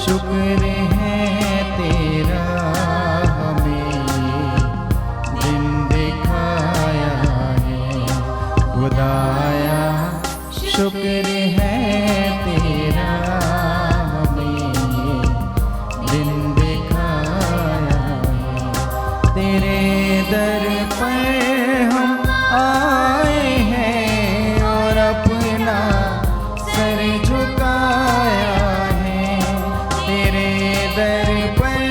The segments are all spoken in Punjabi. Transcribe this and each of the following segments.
शुक्र है तेरा हमें दिन दिखाया है खुदाया। शुक्र है तेरा हमें दिन दिखाया है। तेरे दर पर हम आए हैं और अपना सर झुकाया है। तेरे दर पर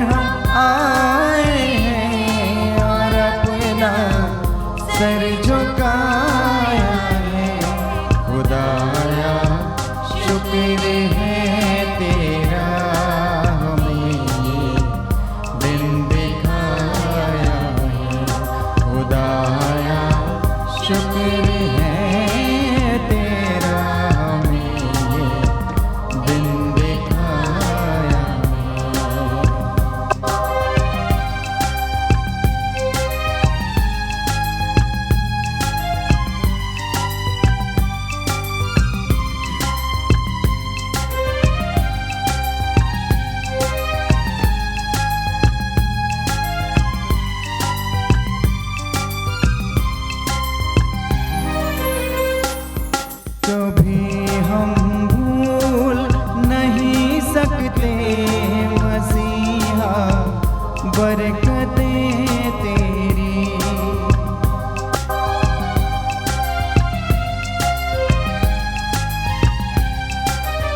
हम आए हैं और अपना सर झुकाया है खुदाया। शुक्र है तेरा हमें दिन दिखाया है खुदाया। शुक्र है तेरा हमें दिन दिखाया है। कभी हम भूल नहीं सकते मसीहा बरकतें तेरी।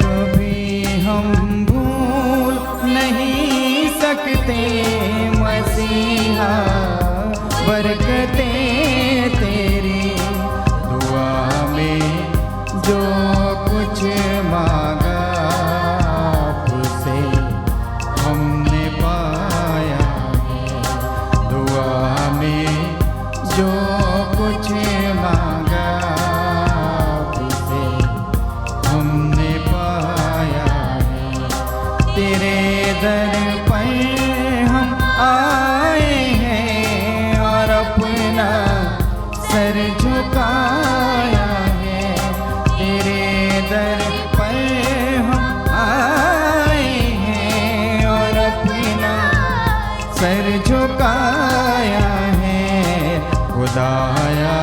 कभी हम भूल नहीं सकते मसीहा बरकतें तेरी। दुआ में जो कुछ मांगा आपसे हमने पाया है। दुआ में जो कुछ मांगा आपसे हमने पाया है। तेरे दर पर हम आए हैं और अपना सर झुकाया है। तेरे दर पर हम आए हैं और अपना सर झुकाया है खुदाया।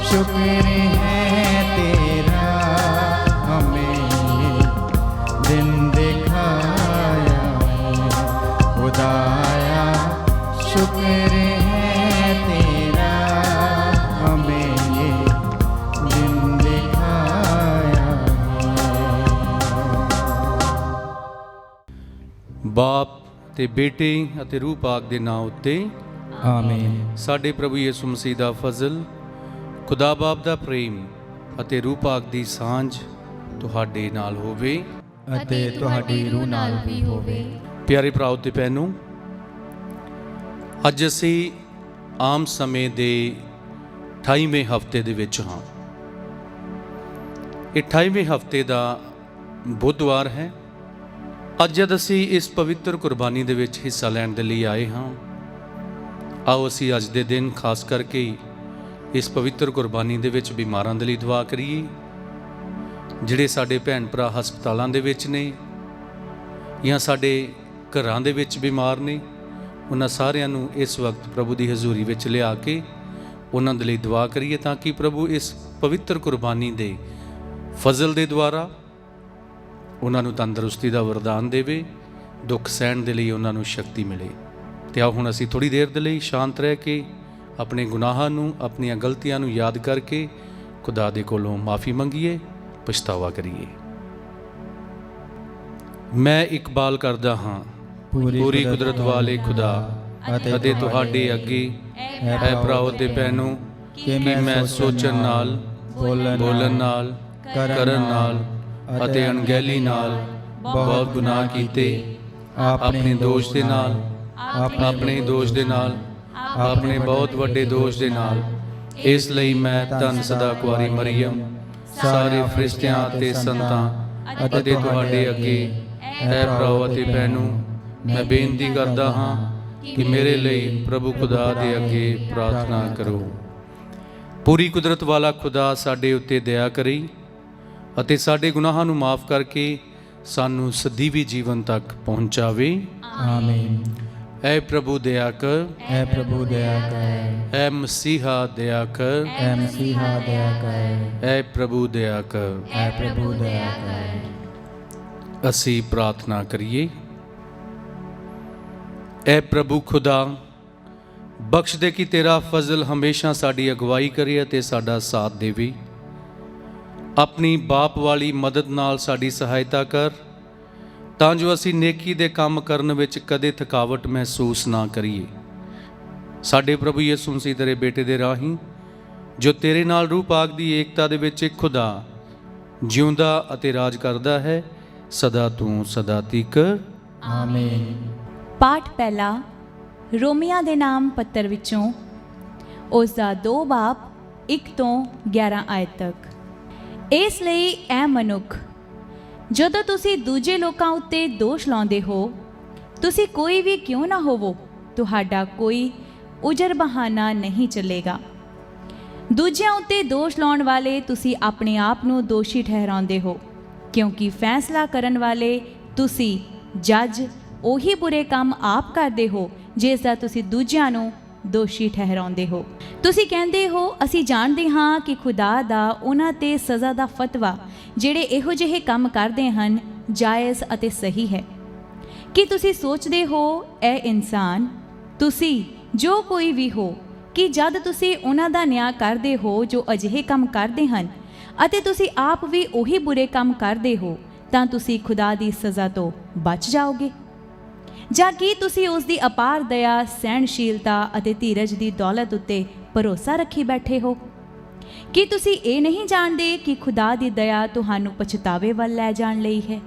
शुक्र है तेरा हमें दिन दिखाया है खुदाया। शुक्र है तेरा हमें दिन दिखाया है। बाप ਤੇ ਬੇਟੇ ਅਤੇ ਰੂਹ ਪਾਕ ਦੇ ਨਾਂ ਉੱਤੇ ਆਮੀਨ। ਸਾਡੇ ਪ੍ਰਭੂ ਯਿਸੂ ਮਸੀਹ ਦਾ ਫਜ਼ਲ, ਖੁਦਾ ਬਾਪ ਦਾ ਪ੍ਰੇਮ ਅਤੇ ਰੂਹ ਪਾਕ ਦੀ ਸਾਂਝ ਤੁਹਾਡੇ ਨਾਲ ਹੋਵੇ ਅਤੇ ਤੁਹਾਡੀ ਰੂਹ ਨਾਲ ਵੀ ਹੋਵੇ। ਪਿਆਰੇ ਭਰਾਓ ਤੇ ਭੈਣੋ, ਅੱਜ ਅਸੀਂ ਆਮ ਸਮੇਂ ਦੇ 28ਵੇਂ ਹਫ਼ਤੇ ਦੇ ਵਿੱਚ ਹਾਂ। ਇਹ 28ਵੇਂ ਹਫ਼ਤੇ ਦਾ ਬੁੱਧਵਾਰ ਹੈ। ਅੱਜ ਜਦ ਅਸੀਂ ਇਸ ਪਵਿੱਤਰ ਕੁਰਬਾਨੀ ਦੇ ਵਿੱਚ ਹਿੱਸਾ ਲੈਣ ਦੇ ਲਈ ਆਏ ਹਾਂ, ਆਓ ਅਸੀਂ ਅੱਜ ਦੇ ਦਿਨ ਖਾਸ ਕਰਕੇ ਇਸ ਪਵਿੱਤਰ ਕੁਰਬਾਨੀ ਦੇ ਵਿੱਚ ਬਿਮਾਰਾਂ ਦੇ ਲਈ ਦੁਆ ਕਰੀਏ। ਜਿਹੜੇ ਸਾਡੇ ਭੈਣ ਭਰਾ ਹਸਪਤਾਲਾਂ ਦੇ ਵਿੱਚ ਨੇ ਜਾਂ ਸਾਡੇ ਘਰਾਂ ਦੇ ਵਿੱਚ ਬਿਮਾਰ ਨੇ, ਉਹਨਾਂ ਸਾਰਿਆਂ ਨੂੰ ਇਸ ਵਕਤ ਪ੍ਰਭੂ ਦੀ ਹਜ਼ੂਰੀ ਵਿੱਚ ਲਿਆ ਕੇ ਉਹਨਾਂ ਦੇ ਲਈ ਦੁਆ ਕਰੀਏ, ਤਾਂ ਕਿ ਪ੍ਰਭੂ ਇਸ ਪਵਿੱਤਰ ਕੁਰਬਾਨੀ ਦੇ ਫਜ਼ਲ ਦੇ ਦੁਆਰਾ ਉਹਨਾਂ ਨੂੰ ਤੰਦਰੁਸਤੀ ਦਾ ਵਰਦਾਨ ਦੇਵੇ, ਦੁੱਖ ਸਹਿਣ ਦੇ ਲਈ ਉਹਨਾਂ ਨੂੰ ਸ਼ਕਤੀ ਮਿਲੇ। ਤੇ ਆਓ ਹੁਣ ਅਸੀਂ ਥੋੜ੍ਹੀ ਦੇਰ ਦੇ ਲਈ ਸ਼ਾਂਤ ਰਹਿ ਕੇ ਆਪਣੇ ਗੁਨਾਹਾਂ ਨੂੰ, ਆਪਣੀਆਂ ਗਲਤੀਆਂ ਨੂੰ ਯਾਦ ਕਰਕੇ ਖੁਦਾ ਦੇ ਕੋਲੋਂ ਮਾਫੀ ਮੰਗੀਏ, ਪਛਤਾਵਾ ਕਰੀਏ। ਮੈਂ ਇਕਬਾਲ ਕਰਦਾ ਹਾਂ ਪੂਰੀ ਕੁਦਰਤ ਵਾਲੇ ਖੁਦਾ ਅਤੇ ਤੁਹਾਡੇ ਅੱਗੇ ਹੈ ਭਰਾਓ ਤੇ ਭੈਣੋ ਕਿ ਮੈਂ ਸੋਚਣ ਨਾਲ, ਬੋਲਣ ਨਾਲ, ਕਰਨ ਨਾਲ ਅਤੇ ਅਣਗਹਿਲੀ ਨਾਲ ਬਹੁਤ ਗੁਨਾਹ ਕੀਤੇ। ਆਪਣੇ ਦੋਸ਼ ਦੇ ਨਾਲ, ਆਪਣੇ ਦੋਸ਼ ਦੇ ਨਾਲ, ਆਪਣੇ ਬਹੁਤ ਵੱਡੇ ਦੋਸ਼ ਦੇ ਨਾਲ। ਇਸ ਲਈ ਮੈਂ ਧੰਨ ਸਦਾ ਕੁਆਰੀ ਮਰੀਅਮ, ਸਾਰੇ ਫਰਿਸ਼ਤਿਆਂ ਅਤੇ ਸੰਤਾਂ ਅਤੇ ਤੁਹਾਡੇ ਅੱਗੇ ਹੈ ਭਰਾਓ ਅਤੇ ਭੈਣੋ ਮੈਂ ਬੇਨਤੀ ਕਰਦਾ ਹਾਂ ਕਿ ਮੇਰੇ ਲਈ ਪ੍ਰਭੂ ਖੁਦਾ ਦੇ ਅੱਗੇ ਪ੍ਰਾਰਥਨਾ ਕਰੋ। ਪੂਰੀ ਕੁਦਰਤ ਵਾਲਾ ਖੁਦਾ ਸਾਡੇ ਉੱਤੇ ਦਇਆ ਕਰੇ ਅਤੇ ਸਾਡੇ ਗੁਨਾਹਾਂ ਨੂੰ ਮਾਫ ਕਰਕੇ ਸਾਨੂੰ ਸਦੀਵੀ ਜੀਵਨ ਤੱਕ ਪਹੁੰਚਾਵੇ। ਆਮੀਨ। ਐ ਪ੍ਰਭੂ ਦਇਆ ਕਰ, ਐ ਪ੍ਰਭੂ ਦਇਆ ਕਰ, ਐ ਮਸੀਹਾ ਦਇਆ ਕਰ, ਐ ਮਸੀਹਾ ਦਇਆ ਕਰ, ਐ ਪ੍ਰਭੂ ਦਇਆ ਕਰ। ਐ ਪ੍ਰਭੂ ਦਇਆ ਕਰ। ਅਸੀਂ ਪ੍ਰਾਰਥਨਾ ਕਰੀਏ। ਐ ਪ੍ਰਭੂ ਖੁਦਾ, ਬਖਸ਼ ਦੇ ਕਿ ਤੇਰਾ ਫਜ਼ਲ ਹਮੇਸ਼ਾ ਸਾਡੀ ਅਗਵਾਈ ਕਰੇ ਅਤੇ ਸਾਡਾ ਸਾਥ ਦੇਵੇ। ਆਪਣੀ ਬਾਪ ਵਾਲੀ ਮਦਦ ਨਾਲ ਸਾਡੀ ਸਹਾਇਤਾ ਕਰ, ਤਾਂ ਜੋ ਅਸੀਂ ਨੇਕੀ ਦੇ ਕੰਮ ਕਰਨ ਵਿੱਚ ਕਦੇ ਥਕਾਵਟ ਮਹਿਸੂਸ ਨਾ ਕਰੀਏ। ਸਾਡੇ ਪ੍ਰਭੂ ਯਿਸੂ ਮਸੀਹ ਤੇਰੇ ਬੇਟੇ ਦੇ ਰਾਹੀਂ, ਜੋ ਤੇਰੇ ਨਾਲ ਰੂਹ ਪਾਕ ਦੀ ਏਕਤਾ ਦੇ ਵਿੱਚ ਇੱਕ ਖੁਦਾ ਜਿਉਂਦਾ ਅਤੇ ਰਾਜ ਕਰਦਾ ਹੈ, ਸਦਾ ਤੂੰ ਸਦਾ ਤੀਕ। ਆਮੀਨ। ਪਾਠ ਪਹਿਲਾ ਰੋਮੀਆਂ ਦੇ ਨਾਮ ਪੱਤਰ ਵਿੱਚੋਂ, ਉਸ ਦਾ 2 ਬਾਬ 1 ਤੋਂ 11 ਆਇਤ ਤੱਕ। ਇਸ ਲਈ ਐ ਮਨੁੱਖ, ਜਦੋਂ ਤੁਸੀਂ ਦੂਜੇ ਲੋਕਾਂ ਉੱਤੇ ਦੋਸ਼ ਲਾਉਂਦੇ ਹੋ, ਤੁਸੀਂ ਕੋਈ ਵੀ ਕਿਉਂ ਨਾ ਹੋਵੋ, ਤੁਹਾਡਾ ਕੋਈ ਉਜਰ ਬਹਾਨਾ ਨਹੀਂ ਚੱਲੇਗਾ। ਦੂਜਿਆਂ ਉੱਤੇ ਦੋਸ਼ ਲਾਉਣ ਵਾਲੇ ਤੁਸੀਂ ਆਪਣੇ ਆਪ ਨੂੰ ਦੋਸ਼ੀ ਠਹਿਰਾਉਂਦੇ ਹੋ, ਕਿਉਂਕਿ ਫੈਸਲਾ ਕਰਨ ਵਾਲੇ ਤੁਸੀਂ ਜੱਜ ਉਹੀ ਬੁਰੇ ਕੰਮ ਆਪ ਕਰਦੇ ਹੋ ਜਿਸ ਦਾ ਤੁਸੀਂ ਦੂਜਿਆਂ ਨੂੰ ਦੋਸ਼ੀ ਠਹਿਰਾਉਂਦੇ ਹੋ। ਤੁਸੀਂ ਕਹਿੰਦੇ ਹੋ, ਅਸੀਂ ਜਾਣਦੇ ਹਾਂ ਕਿ ਖੁਦਾ ਦਾ ਉਹਨਾਂ ਤੇ ਸਜ਼ਾ ਦਾ ਫਤਵਾ ਜਿਹੜੇ ਇਹੋ ਜਿਹੇ ਕੰਮ ਕਰਦੇ ਹਨ ਜਾਇਜ਼ ਅਤੇ ਸਹੀ ਹੈ। ਕੀ ਤੁਸੀਂ ਸੋਚਦੇ ਹੋ, ਇਹ ਇਨਸਾਨ, ਤੁਸੀਂ ਜੋ ਕੋਈ ਵੀ ਹੋ, ਕਿ ਜਦ ਤੁਸੀਂ ਉਹਨਾਂ ਦਾ ਨਿਆਂ ਕਰਦੇ ਹੋ ਜੋ ਅਜਿਹੇ ਕੰਮ ਕਰਦੇ ਹਨ ਅਤੇ ਤੁਸੀਂ ਆਪ ਵੀ ਉਹੀ ਬੁਰੇ ਕੰਮ ਕਰਦੇ ਹੋ, ਤਾਂ ਤੁਸੀਂ ਖੁਦਾ ਦੀ ਸਜ਼ਾ ਤੋਂ ਬਚ ਜਾਓਗੇ? ਜਾਂ ਕੀ ਤੁਸੀਂ ਉਸ ਦੀ ਅਪਾਰ ਦਇਆ, ਸਹਿਣਸ਼ੀਲਤਾ ਅਤੇ ਧੀਰਜ ਦੀ ਦੌਲਤ ਉੱਤੇ ਭਰੋਸਾ ਰੱਖੀ ਬੈਠੇ ਹੋ? ਕੀ ਤੁਸੀਂ ਇਹ ਨਹੀਂ ਜਾਣਦੇ ਕਿ ਖੁਦਾ ਦੀ ਦਇਆ ਤੁਹਾਨੂੰ ਪਛਤਾਵੇ ਵੱਲ ਲੈ ਜਾਣ ਲਈ ਹੈ?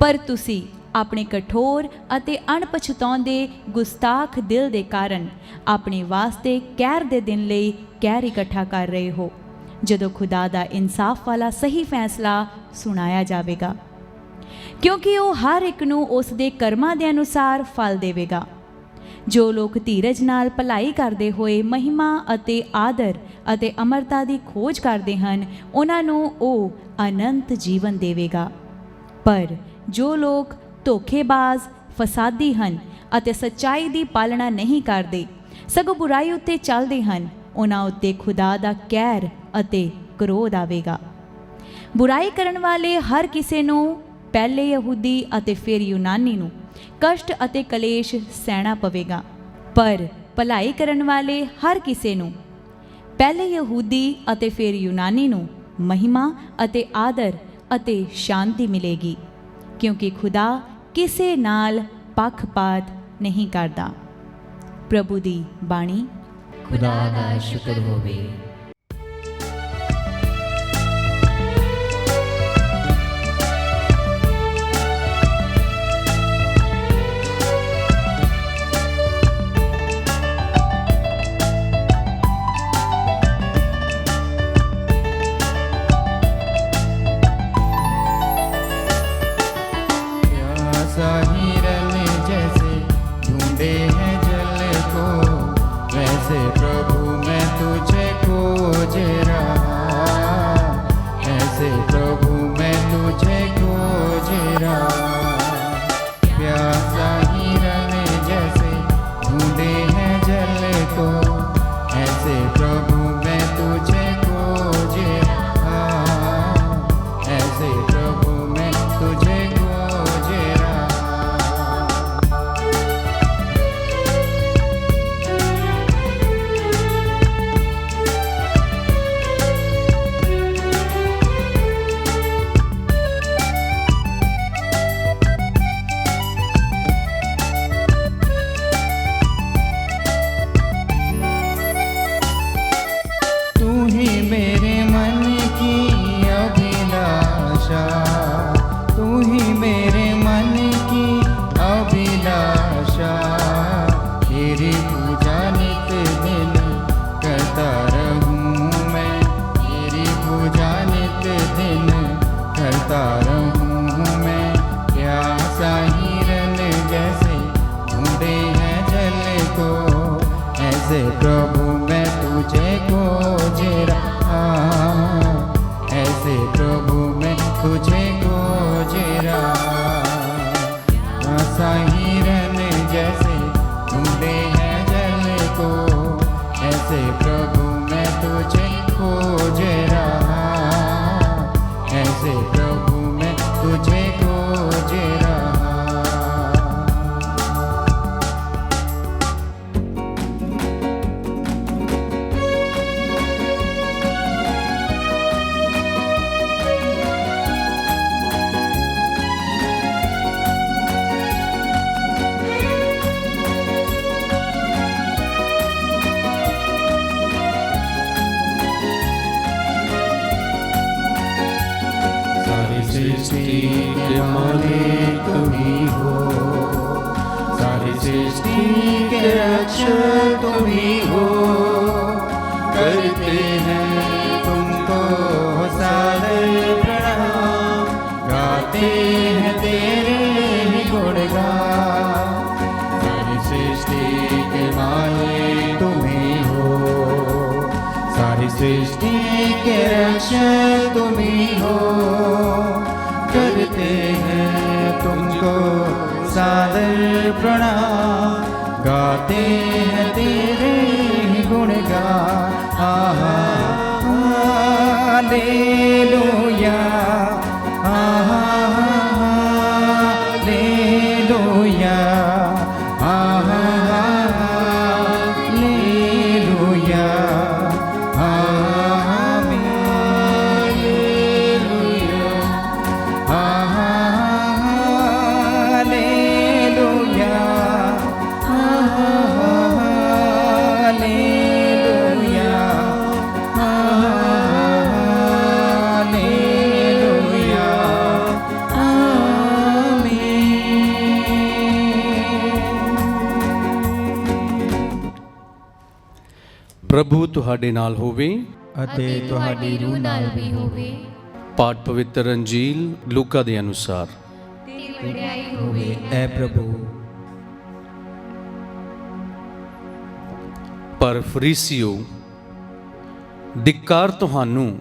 ਪਰ ਤੁਸੀਂ ਆਪਣੇ ਕਠੋਰ ਅਤੇ ਅਣਪਛਤਾਉਂਦੇ ਗੁਸਤਾਖ ਦਿਲ ਦੇ ਕਾਰਨ ਆਪਣੇ ਵਾਸਤੇ ਕਹਿਰ ਦੇ ਦਿਨ ਲਈ ਕਹਿਰ ਇਕੱਠਾ ਕਰ ਰਹੇ ਹੋ, ਜਦੋਂ ਖੁਦਾ ਦਾ ਇਨਸਾਫ ਵਾਲਾ ਸਹੀ ਫੈਸਲਾ ਸੁਣਾਇਆ ਜਾਵੇਗਾ, ਕਿਉਂਕਿ ਉਹ ਹਰ ਇੱਕ ਨੂੰ ਉਸ ਦੇ ਕਰਮਾਂ ਦੇ ਅਨੁਸਾਰ ਫਲ ਦੇਵੇਗਾ। ਜੋ ਲੋਕ ਧੀਰਜ ਨਾਲ ਭਲਾਈ ਕਰਦੇ ਹੋਏ ਮਹਿਮਾ ਅਤੇ ਆਦਰ ਅਤੇ ਅਮਰਤਾ ਦੀ ਖੋਜ ਕਰਦੇ ਹਨ, ਉਹਨਾਂ ਨੂੰ ਉਹ ਅਨੰਤ ਜੀਵਨ ਦੇਵੇਗਾ। ਪਰ ਜੋ ਲੋਕ ਧੋਖੇਬਾਜ਼, ਫਸਾਦੀ ਹਨ ਅਤੇ ਸੱਚਾਈ ਦੀ ਪਾਲਣਾ ਨਹੀਂ ਕਰਦੇ, ਸਗੋਂ ਬੁਰਾਈ ਉੱਤੇ ਚੱਲਦੇ ਹਨ, ਉਹਨਾਂ ਉੱਤੇ ਖੁਦਾ ਦਾ ਕਹਿਰ ਅਤੇ ਕ੍ਰੋਧ ਆਵੇਗਾ। ਬੁਰਾਈ ਕਰਨ ਵਾਲੇ ਹਰ ਕਿਸੇ ਨੂੰ, ਪਹਿਲੇ ਯਹੂਦੀ ਅਤੇ ਫਿਰ ਯੂਨਾਨੀ ਨੂੰ, ਕਸ਼ਟ ਅਤੇ ਕਲੇਸ਼ ਸਹਿਣਾ ਪਵੇਗਾ, ਪਰ ਭਲਾਈ ਕਰਨ ਵਾਲੇ ਹਰ ਕਿਸੇ ਨੂੰ, ਪਹਿਲੇ ਯਹੂਦੀ ਅਤੇ ਫਿਰ ਯੂਨਾਨੀ ਨੂੰ, ਮਹਿਮਾ ਅਤੇ ਆਦਰ ਅਤੇ ਸ਼ਾਂਤੀ ਮਿਲੇਗੀ, ਕਿਉਂਕਿ ਖੁਦਾ ਕਿਸੇ ਨਾਲ ਪੱਖਪਾਤ ਨਹੀਂ ਕਰਦਾ। ਪ੍ਰਭੂ ਦੀ ਬਾਣੀ। ਖੁਦਾ ਦਾ ਸ਼ੁਕਰ ਹੋਵੇ। ऐसे प्रभु मैं तुझे खोज रहा, ऐसे प्रभु मैं तुझे खोज मालिक तुम ही हो, सारी सृष्टि के रक्षक तुम ही हो। करते हैं तुमको सारे प्रणाम, गाते हैं तेरे ही गुणगान। सारी सृष्टि के मालिक तुम ही हो, सारी सृष्टि के रक्षक तुम ही हो। करते हैं तुमको सादर प्रणाम, गाते हैं तेरे ही गुणगान। Hallelujah, hallelujah, hallelujah, hallelujah, hallelujah, hallelujah, hallelujah, प्रभु तुहाडे नाल होवे। ਅਤੇ ਤੁਹਾਡੀ ਰੂਹ ਨਾਲ ਵੀ ਹੋਵੇ। पाठ पवित्र अंजील लूका दे अनुसार। ਤੇਰੀ ਵਡਿਆਈ ਹੋਵੇ ਐ ਪ੍ਰਭੂ। पर फरीसियो धिक्कार ਤੁਹਾਨੂੰ,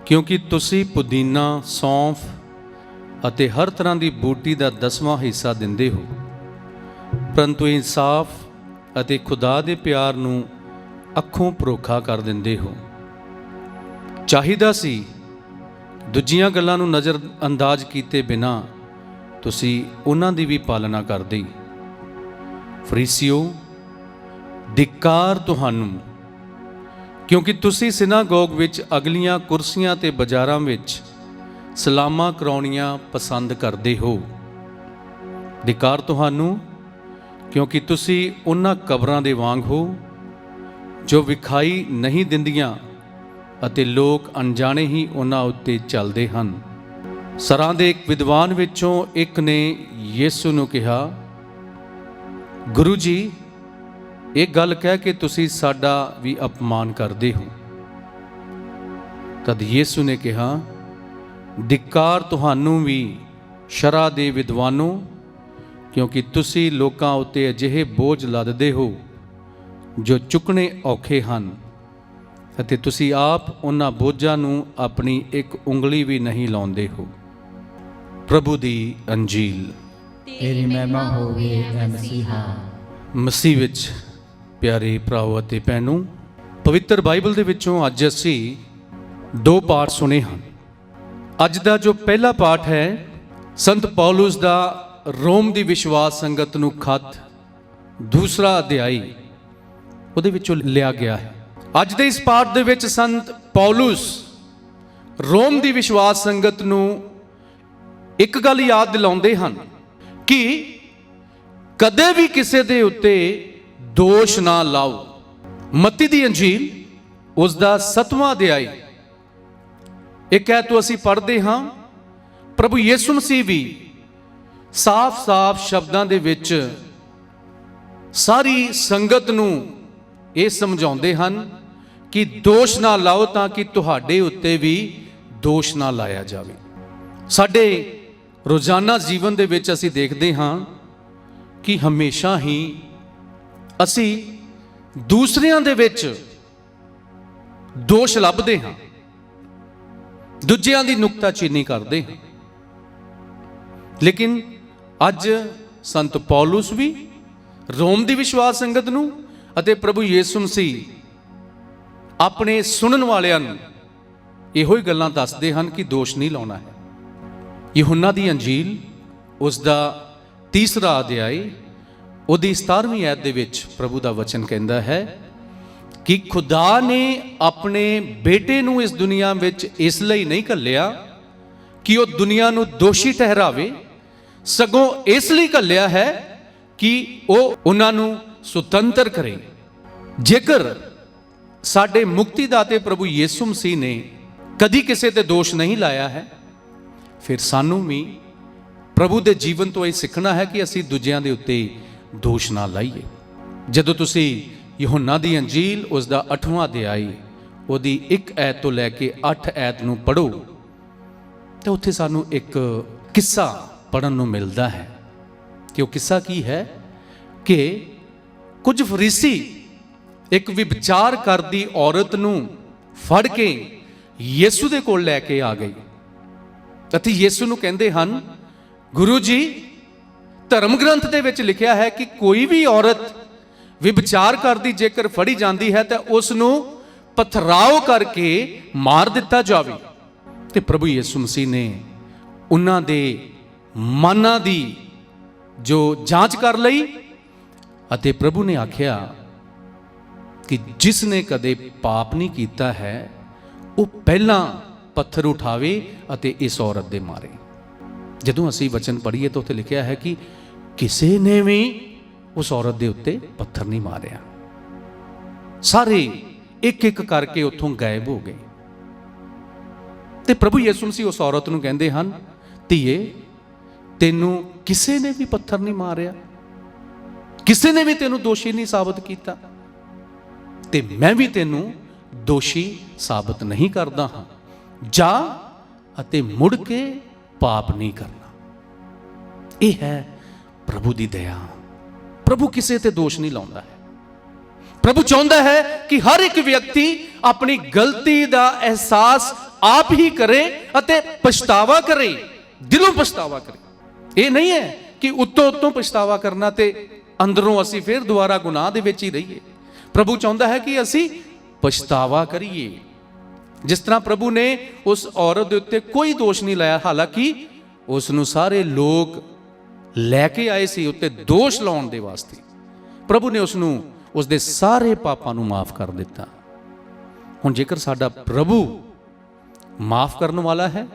ਕਿਉਂਕਿ ਤੁਸੀਂ ਪੁਦੀਨਾ, ਸੌਂਫ ਅਤੇ ਹਰ ਤਰ੍ਹਾਂ ਦੀ ਬੂਟੀ ਦਾ 10ਵਾਂ ਹਿੱਸਾ ਦਿੰਦੇ ਹੋ, ਪਰੰਤੂ ਇਨਸਾਫ ਅਤੇ ਖੁਦਾ ਦੇ ਪਿਆਰ ਨੂੰ ਅੱਖੋਂ ਪਰੋਖਾ ਕਰ ਦਿੰਦੇ ਹੋ। ਚਾਹੀਦਾ ਸੀ ਦੂਜੀਆਂ ਗੱਲਾਂ ਨੂੰ ਨਜ਼ਰ ਅੰਦਾਜ਼ ਕੀਤੇ ਬਿਨਾ ਤੁਸੀਂ ਉਹਨਾਂ ਦੀ ਵੀ ਪਾਲਣਾ ਕਰਦੇ। ਫਰੀਸੀਓ धिक्कार ਤੁਹਾਨੂੰ, ਕਿਉਂਕਿ ਤੁਸੀਂ ਸਿਨਾਗੋਗ ਵਿੱਚ ਅਗਲੀਆਂ ਕੁਰਸੀਆਂ ਤੇ ਬਾਜ਼ਾਰਾਂ ਵਿੱਚ ਸਲਾਮਾਂ ਕਰਾਉਣੀਆਂ ਪਸੰਦ ਕਰਦੇ ਹੋ। धिक्कार ਤੁਹਾਨੂੰ, ਕਿਉਂਕਿ ਤੁਸੀਂ ਉਹਨਾਂ ਕਬਰਾਂ ਦੇ ਵਾਂਗ ਹੋ ਜੋ ਵਿਖਾਈ ਨਹੀਂ ਦਿੰਦੀਆਂ ਅਤੇ ਲੋਕ ਅਣਜਾਣੇ ਹੀ ਉਹਨਾਂ ਉੱਤੇ ਚੱਲਦੇ ਹਨ। ਸਰਾਂ ਦੇ ਇੱਕ ਵਿਦਵਾਨ ਵਿੱਚੋਂ ਇੱਕ ਨੇ ਯਿਸੂ ਨੂੰ ਕਿਹਾ, ਗੁਰੂ ਜੀ, ਇਹ ਗੱਲ ਕਹਿ ਕੇ ਤੁਸੀਂ ਸਾਡਾ ਵੀ ਅਪਮਾਨ ਕਰਦੇ ਹੋ। ਤਦ ਯਿਸੂ ਨੇ ਕਿਹਾ, धिक्कार ਤੁਹਾਨੂੰ ਵੀ ਸ਼ਰ੍ਹਾ ਦੇ ਵਿਦਵਾਨੋ, ਕਿਉਂਕਿ ਤੁਸੀਂ ਲੋਕਾਂ ਉੱਤੇ ਅਜਿਹੇ ਬੋਝ ਲੱਦਦੇ ਹੋ ਜੋ ਚੁੱਕਣੇ ਔਖੇ ਹਨ, ਅਤੇ ਤੁਸੀਂ ਆਪ ਉਹਨਾਂ ਬੋਝਾਂ ਨੂੰ ਆਪਣੀ ਇੱਕ ਉਂਗਲੀ ਵੀ ਨਹੀਂ ਲਾਉਂਦੇ ਹੋ। ਪ੍ਰਭੂ ਦੀ ਅੰਜੀਲ। ਤੇਰੀ ਮਹਿਮਾ ਹੋਵੇ ਐ ਮਸੀਹਾ। ਮਸੀਹ ਵਿੱਚ ਪਿਆਰੇ ਭਰਾਓ ਅਤੇ ਭੈਣੋ, ਪਵਿੱਤਰ ਬਾਈਬਲ ਦੇ ਵਿੱਚੋਂ ਅੱਜ ਅਸੀਂ 2 ਪਾਠ ਸੁਣੇ ਹਨ। ਅੱਜ ਦਾ ਜੋ ਪਹਿਲਾ ਪਾਠ ਹੈ, ਸੰਤ ਪੌਲੁਸ ਦਾ ਰੋਮ ਦੀ ਵਿਸ਼ਵਾਸ ਸੰਗਤ ਨੂੰ ਖੱਤ, ਦੂਸਰਾ ਅਧਿਆਇ ਉਹਦੇ ਵਿੱਚੋਂ ਲਿਆ ਗਿਆ ਹੈ। ਅੱਜ ਦੇ ਇਸ ਪਾਠ ਦੇ ਵਿੱਚ ਸੰਤ ਪੌਲੁਸ ਰੋਮ ਦੀ ਵਿਸ਼ਵਾਸ ਸੰਗਤ ਨੂੰ ਇੱਕ ਗੱਲ ਯਾਦ ਦਿਲਾਉਂਦੇ ਹਨ ਕਿ ਕਦੇ ਵੀ ਕਿਸੇ ਦੇ ਉੱਤੇ ਦੋਸ਼ ਨਾ ਲਾਓ। ਮੱਤੀ ਦੀ ਅੰਜੀਲ ਉਸ ਦਾ 7ਵਾਂ ਅਧਿਆਇ ਇੱਕ ਹੈ ਤੋਂ ਅਸੀਂ ਪੜ੍ਹਦੇ ਹਾਂ, ਪ੍ਰਭੂ ਯਿਸੂ ਮਸੀਹ ਵੀ ਸਾਫ਼-ਸਾਫ਼ ਸ਼ਬਦਾਂ ਦੇ ਵਿੱਚ ਸਾਰੀ ਸੰਗਤ ਨੂੰ ਇਹ ਸਮਝਾਉਂਦੇ ਹਨ ਕਿ ਦੋਸ਼ ਨਾ ਲਾਓ ਤਾਂ ਕਿ ਤੁਹਾਡੇ ਉੱਤੇ ਵੀ ਦੋਸ਼ ਨਾ ਲਾਇਆ ਜਾਵੇ। ਸਾਡੇ ਰੋਜ਼ਾਨਾ ਜੀਵਨ ਦੇ ਵਿੱਚ ਅਸੀਂ ਦੇਖਦੇ ਹਾਂ ਕਿ ਹਮੇਸ਼ਾ ਹੀ ਅਸੀਂ ਦੂਸਰਿਆਂ ਦੇ ਵਿੱਚ ਦੋਸ਼ ਲੱਭਦੇ ਹਾਂ, ਦੂਜਿਆਂ ਦੀ ਨੁਕਤਾਚੀਨੀ ਕਰਦੇ ਹਾਂ। ਲੇਕਿਨ ਅੱਜ ਸੰਤ ਪੌਲੁਸ ਵੀ ਰੋਮ ਦੀ ਵਿਸ਼ਵਾਸ ਸੰਗਤ ਨੂੰ ਅਤੇ ਪ੍ਰਭੂ ਯਿਸੂ ਮਸੀਹ ਆਪਣੇ ਸੁਣਨ ਵਾਲਿਆਂ ਨੂੰ ਇਹੋ ਹੀ ਗੱਲਾਂ ਦੱਸਦੇ ਹਨ ਕਿ ਦੋਸ਼ ਨਹੀਂ ਲਾਉਣਾ ਹੈ। ਯਹੋਨਾ ਦੀ ਅੰਜੀਲ ਉਸ ਦਾ 3 ਅਧਿਆਇ ਉਹਦੀ 17ਵੀਂ ਆਇਤ ਦੇ ਵਿੱਚ ਪ੍ਰਭੂ ਦਾ ਵਚਨ ਕਹਿੰਦਾ ਹੈ ਕਿ ਖੁਦਾ ਨੇ ਆਪਣੇ ਬੇਟੇ ਨੂੰ ਇਸ ਦੁਨੀਆ ਵਿੱਚ ਇਸ ਲਈ ਨਹੀਂ ਘੱਲਿਆ ਕਿ ਉਹ ਦੁਨੀਆ ਨੂੰ ਦੋਸ਼ੀ ਠਹਿਰਾਵੇ, ਸਗੋਂ ਇਸ ਲਈ ਘੱਲਿਆ ਹੈ ਕਿ ਉਹ ਉਹਨਾਂ ਨੂੰ ਸੁਤੰਤਰ ਕਰੇ। ਜੇਕਰ ਸਾਡੇ ਮੁਕਤੀਦਾਤੇ ਪ੍ਰਭੂ ਯਿਸੂ ਮਸੀਹ ਨੇ ਕਦੀ ਕਿਸੇ ਤੇ ਦੋਸ਼ ਨਹੀਂ ਲਾਇਆ ਹੈ, ਫਿਰ ਸਾਨੂੰ ਵੀ ਪ੍ਰਭੂ ਦੇ ਜੀਵਨ ਤੋਂ ਇਹ ਸਿੱਖਣਾ ਹੈ ਕਿ ਅਸੀਂ ਦੂਜਿਆਂ ਦੇ ਉੱਤੇ ਦੋਸ਼ ਨਾ ਲਾਈਏ। ਜਦੋਂ ਤੁਸੀਂ ਯਹੋਨਾ ਦੀ ਅੰਜੀਲ ਉਸ ਦਾ 8ਵਾਂ ਅਧਿਆਇ ਉਹਦੀ 1 ਐਤ ਤੋਂ ਲੈ ਕੇ 8 ਐਤ ਨੂੰ ਪੜ੍ਹੋ ਤਾਂ ਉੱਥੇ ਸਾਨੂੰ ਇੱਕ ਕਿੱਸਾ ਪੜ੍ਹਨ ਨੂੰ ਮਿਲਦਾ ਹੈ। ਕਿ ਉਹ ਕਿੱਸਾ ਕੀ ਹੈ ਕਿ ਕੁਝ ਫਰੀਸੀ ਇੱਕ ਵਿਭਚਾਰ ਕਰਦੀ ਔਰਤ ਨੂੰ ਫੜ ਕੇ ਯੀਸ਼ੂ ਦੇ ਕੋਲ ਲੈ ਕੇ ਆ ਗਏ ਅਤੇ ਯੀਸ਼ੂ ਨੂੰ ਕਹਿੰਦੇ ਹਨ, ਗੁਰੂ ਜੀ, ਧਰਮ ਗ੍ਰੰਥ ਦੇ ਵਿੱਚ ਲਿਖਿਆ ਹੈ ਕਿ ਕੋਈ ਵੀ ਔਰਤ ਵਿਭਚਾਰ ਕਰਦੀ ਜੇਕਰ ਫੜੀ ਜਾਂਦੀ ਹੈ ਤਾਂ ਉਸ ਨੂੰ ਪਥਰਾਓ ਕਰਕੇ ਮਾਰ ਦਿੱਤਾ ਜਾਵੇ। ਤੇ ਪ੍ਰਭੂ ਯਿਸੂ ਮਸੀਹ ਨੇ ਉਹਨਾਂ ਦੇ ਮਨਾਂ ਦੀ ਜੋ ਜਾਂਚ ਕਰ ਲਈ ਅਤੇ ਪ੍ਰਭੂ ਨੇ ਆਖਿਆ ਕਿ ਜਿਸ ਨੇ ਕਦੇ ਪਾਪ ਨਹੀਂ ਕੀਤਾ ਹੈ ਉਹ ਪਹਿਲਾਂ ਪੱਥਰ ਉਠਾਵੇ ਅਤੇ ਇਸ ਔਰਤ ਦੇ ਮਾਰੇ। ਜਦੋਂ ਅਸੀਂ ਵਚਨ ਪੜ੍ਹੀਏ ਤਾਂ ਉੱਥੇ ਲਿਖਿਆ ਹੈ ਕਿ ਕਿਸੇ ਨੇ ਵੀ ਉਸ ਔਰਤ ਦੇ ਉੱਤੇ ਪੱਥਰ ਨਹੀਂ ਮਾਰਿਆ। ਸਾਰੇ ਇੱਕ ਇੱਕ ਕਰਕੇ ਉੱਥੋਂ ਗਾਇਬ ਹੋ ਗਏ। ਤੇ ਪ੍ਰਭੂ ਯਿਸੂ ਮਸੀਹ ਉਸ ਔਰਤ ਨੂੰ ਕਹਿੰਦੇ ਹਨ, ਧੀਏ, ਤੈਨੂੰ ਕਿਸੇ ਨੇ ਵੀ ਪੱਥਰ ਨਹੀਂ ਮਾਰਿਆ, ਕਿਸੇ ਨੇ ਵੀ ਤੈਨੂੰ ਦੋਸ਼ੀ ਨਹੀਂ ਸਾਬਤ ਕੀਤਾ ਤੇ ਮੈਂ ਵੀ ਤੈਨੂੰ ਦੋਸ਼ੀ ਸਾਬਤ ਨਹੀਂ ਕਰਦਾ ਹਾਂ। ਜਾ ਅਤੇ ਮੁੜ ਕੇ ਪਾਪ ਨਹੀਂ ਕਰਨਾ। ਇਹ ਹੈ ਪ੍ਰਭੂ ਦੀ ਦਇਆ। ਪ੍ਰਭੂ ਕਿਸੇ ਤੇ ਦੋਸ਼ ਨਹੀਂ ਲਾਉਂਦਾ ਹੈ। ਪ੍ਰਭੂ ਚਾਹੁੰਦਾ ਹੈ ਕਿ ਹਰ ਇੱਕ ਵਿਅਕਤੀ ਆਪਣੀ ਗਲਤੀ ਦਾ ਅਹਿਸਾਸ ਆਪ ਹੀ ਕਰੇ ਅਤੇ ਪਛਤਾਵਾ ਕਰੇ, ਦਿਲੋਂ ਪਛਤਾਵਾ ਕਰੇ। ਇਹ ਨਹੀਂ ਹੈ ਕਿ ਉੱਤੋਂ ਪਛਤਾਵਾ ਕਰਨਾ ਤੇ ਅੰਦਰੋਂ ਅਸੀਂ ਫਿਰ ਦੁਬਾਰਾ ਗੁਨਾਹ ਦੇ ਵਿੱਚ ਹੀ ਰਹੀਏ। ਪ੍ਰਭੂ ਚਾਹੁੰਦਾ ਹੈ ਕਿ ਅਸੀਂ ਪਛਤਾਵਾ ਕਰੀਏ। ਜਿਸ ਤਰ੍ਹਾਂ ਪ੍ਰਭੂ ਨੇ ਉਸ ਔਰਤ ਦੇ ਉੱਤੇ ਕੋਈ ਦੋਸ਼ ਨਹੀਂ ਲਾਇਆ, ਹਾਲਾਂਕਿ ਉਸ ਨੂੰ ਸਾਰੇ ਲੋਕ ਲੈ ਕੇ ਆਏ ਸੀ ਉੱਤੇ ਦੋਸ਼ ਲਾਉਣ ਦੇ ਵਾਸਤੇ। ਪ੍ਰਭੂ ਨੇ ਉਸ ਨੂੰ ਉਸ ਦੇ ਸਾਰੇ ਪਾਪਾਂ ਨੂੰ ਮਾਫ ਕਰ ਦਿੱਤਾ। ਹੁਣ ਜੇਕਰ ਸਾਡਾ ਪ੍ਰਭੂ ਮਾਫ ਕਰਨ ਵਾਲਾ ਹੈ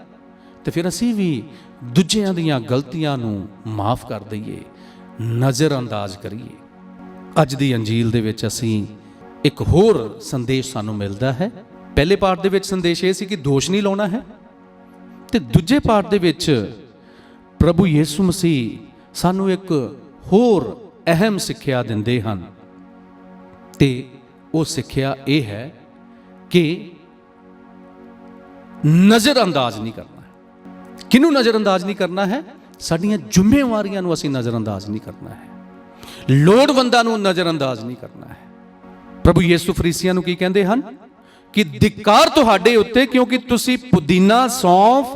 ਤੇ ਫਿਰ ਅਸੀਂ ਵੀ ਦੂਜਿਆਂ ਦੀਆਂ ਗਲਤੀਆਂ ਨੂੰ ਮਾਫ ਕਰ ਦਈਏ, ਨਜ਼ਰ ਅੰਦਾਜ਼ ਕਰੀਏ। ਅੱਜ ਦੀ ਅੰਜੀਲ ਦੇ ਵਿੱਚ ਅਸੀਂ ਇੱਕ ਹੋਰ ਸੰਦੇਸ਼ ਸਾਨੂੰ ਮਿਲਦਾ ਹੈ। ਪਹਿਲੇ ਪਾਠ ਦੇ ਵਿੱਚ ਸੰਦੇਸ਼ ਇਹ ਸੀ ਕਿ ਦੋਸ਼ ਨਹੀਂ ਲਾਉਣਾ ਹੈ, ਤੇ ਦੂਜੇ ਪਾਠ ਦੇ ਵਿੱਚ ਪ੍ਰਭੂ ਯਿਸੂ ਮਸੀਹ ਸਾਨੂੰ ਇੱਕ ਹੋਰ ਅਹਿਮ ਸਿੱਖਿਆ ਦਿੰਦੇ ਹਨ ਤੇ ਉਹ ਸਿੱਖਿਆ ਇਹ ਹੈ ਕਿ ਨਜ਼ਰ ਅੰਦਾਜ਼ ਨਹੀਂ ਕਰਨਾ ਹੈ। ਕਿਹਨੂੰ ਨਜ਼ਰ ਅੰਦਾਜ਼ ਨਹੀਂ ਕਰਨਾ ਹੈ? ਸਾਡੀਆਂ ਜ਼ਿੰਮੇਵਾਰੀਆਂ ਨੂੰ ਅਸੀਂ ਨਜ਼ਰ ਅੰਦਾਜ਼ ਨਹੀਂ ਕਰਨਾ ਹੈ, ਲੋੜਵੰਦਾਂ ਨੂੰ ਨਜ਼ਰ ਅੰਦਾਜ਼ ਨਹੀਂ ਕਰਨਾ ਹੈ। ਪ੍ਰਭੂ ਯਿਸੂ ਫਰੀਸੀਆਂ ਨੂੰ ਕੀ ਕਹਿੰਦੇ ਹਨ ਕਿ धिक्कार ਤੁਹਾਡੇ ਉੱਤੇ, ਕਿਉਂਕਿ ਤੁਸੀਂ ਪੁਦੀਨਾ, ਸੌਂਫ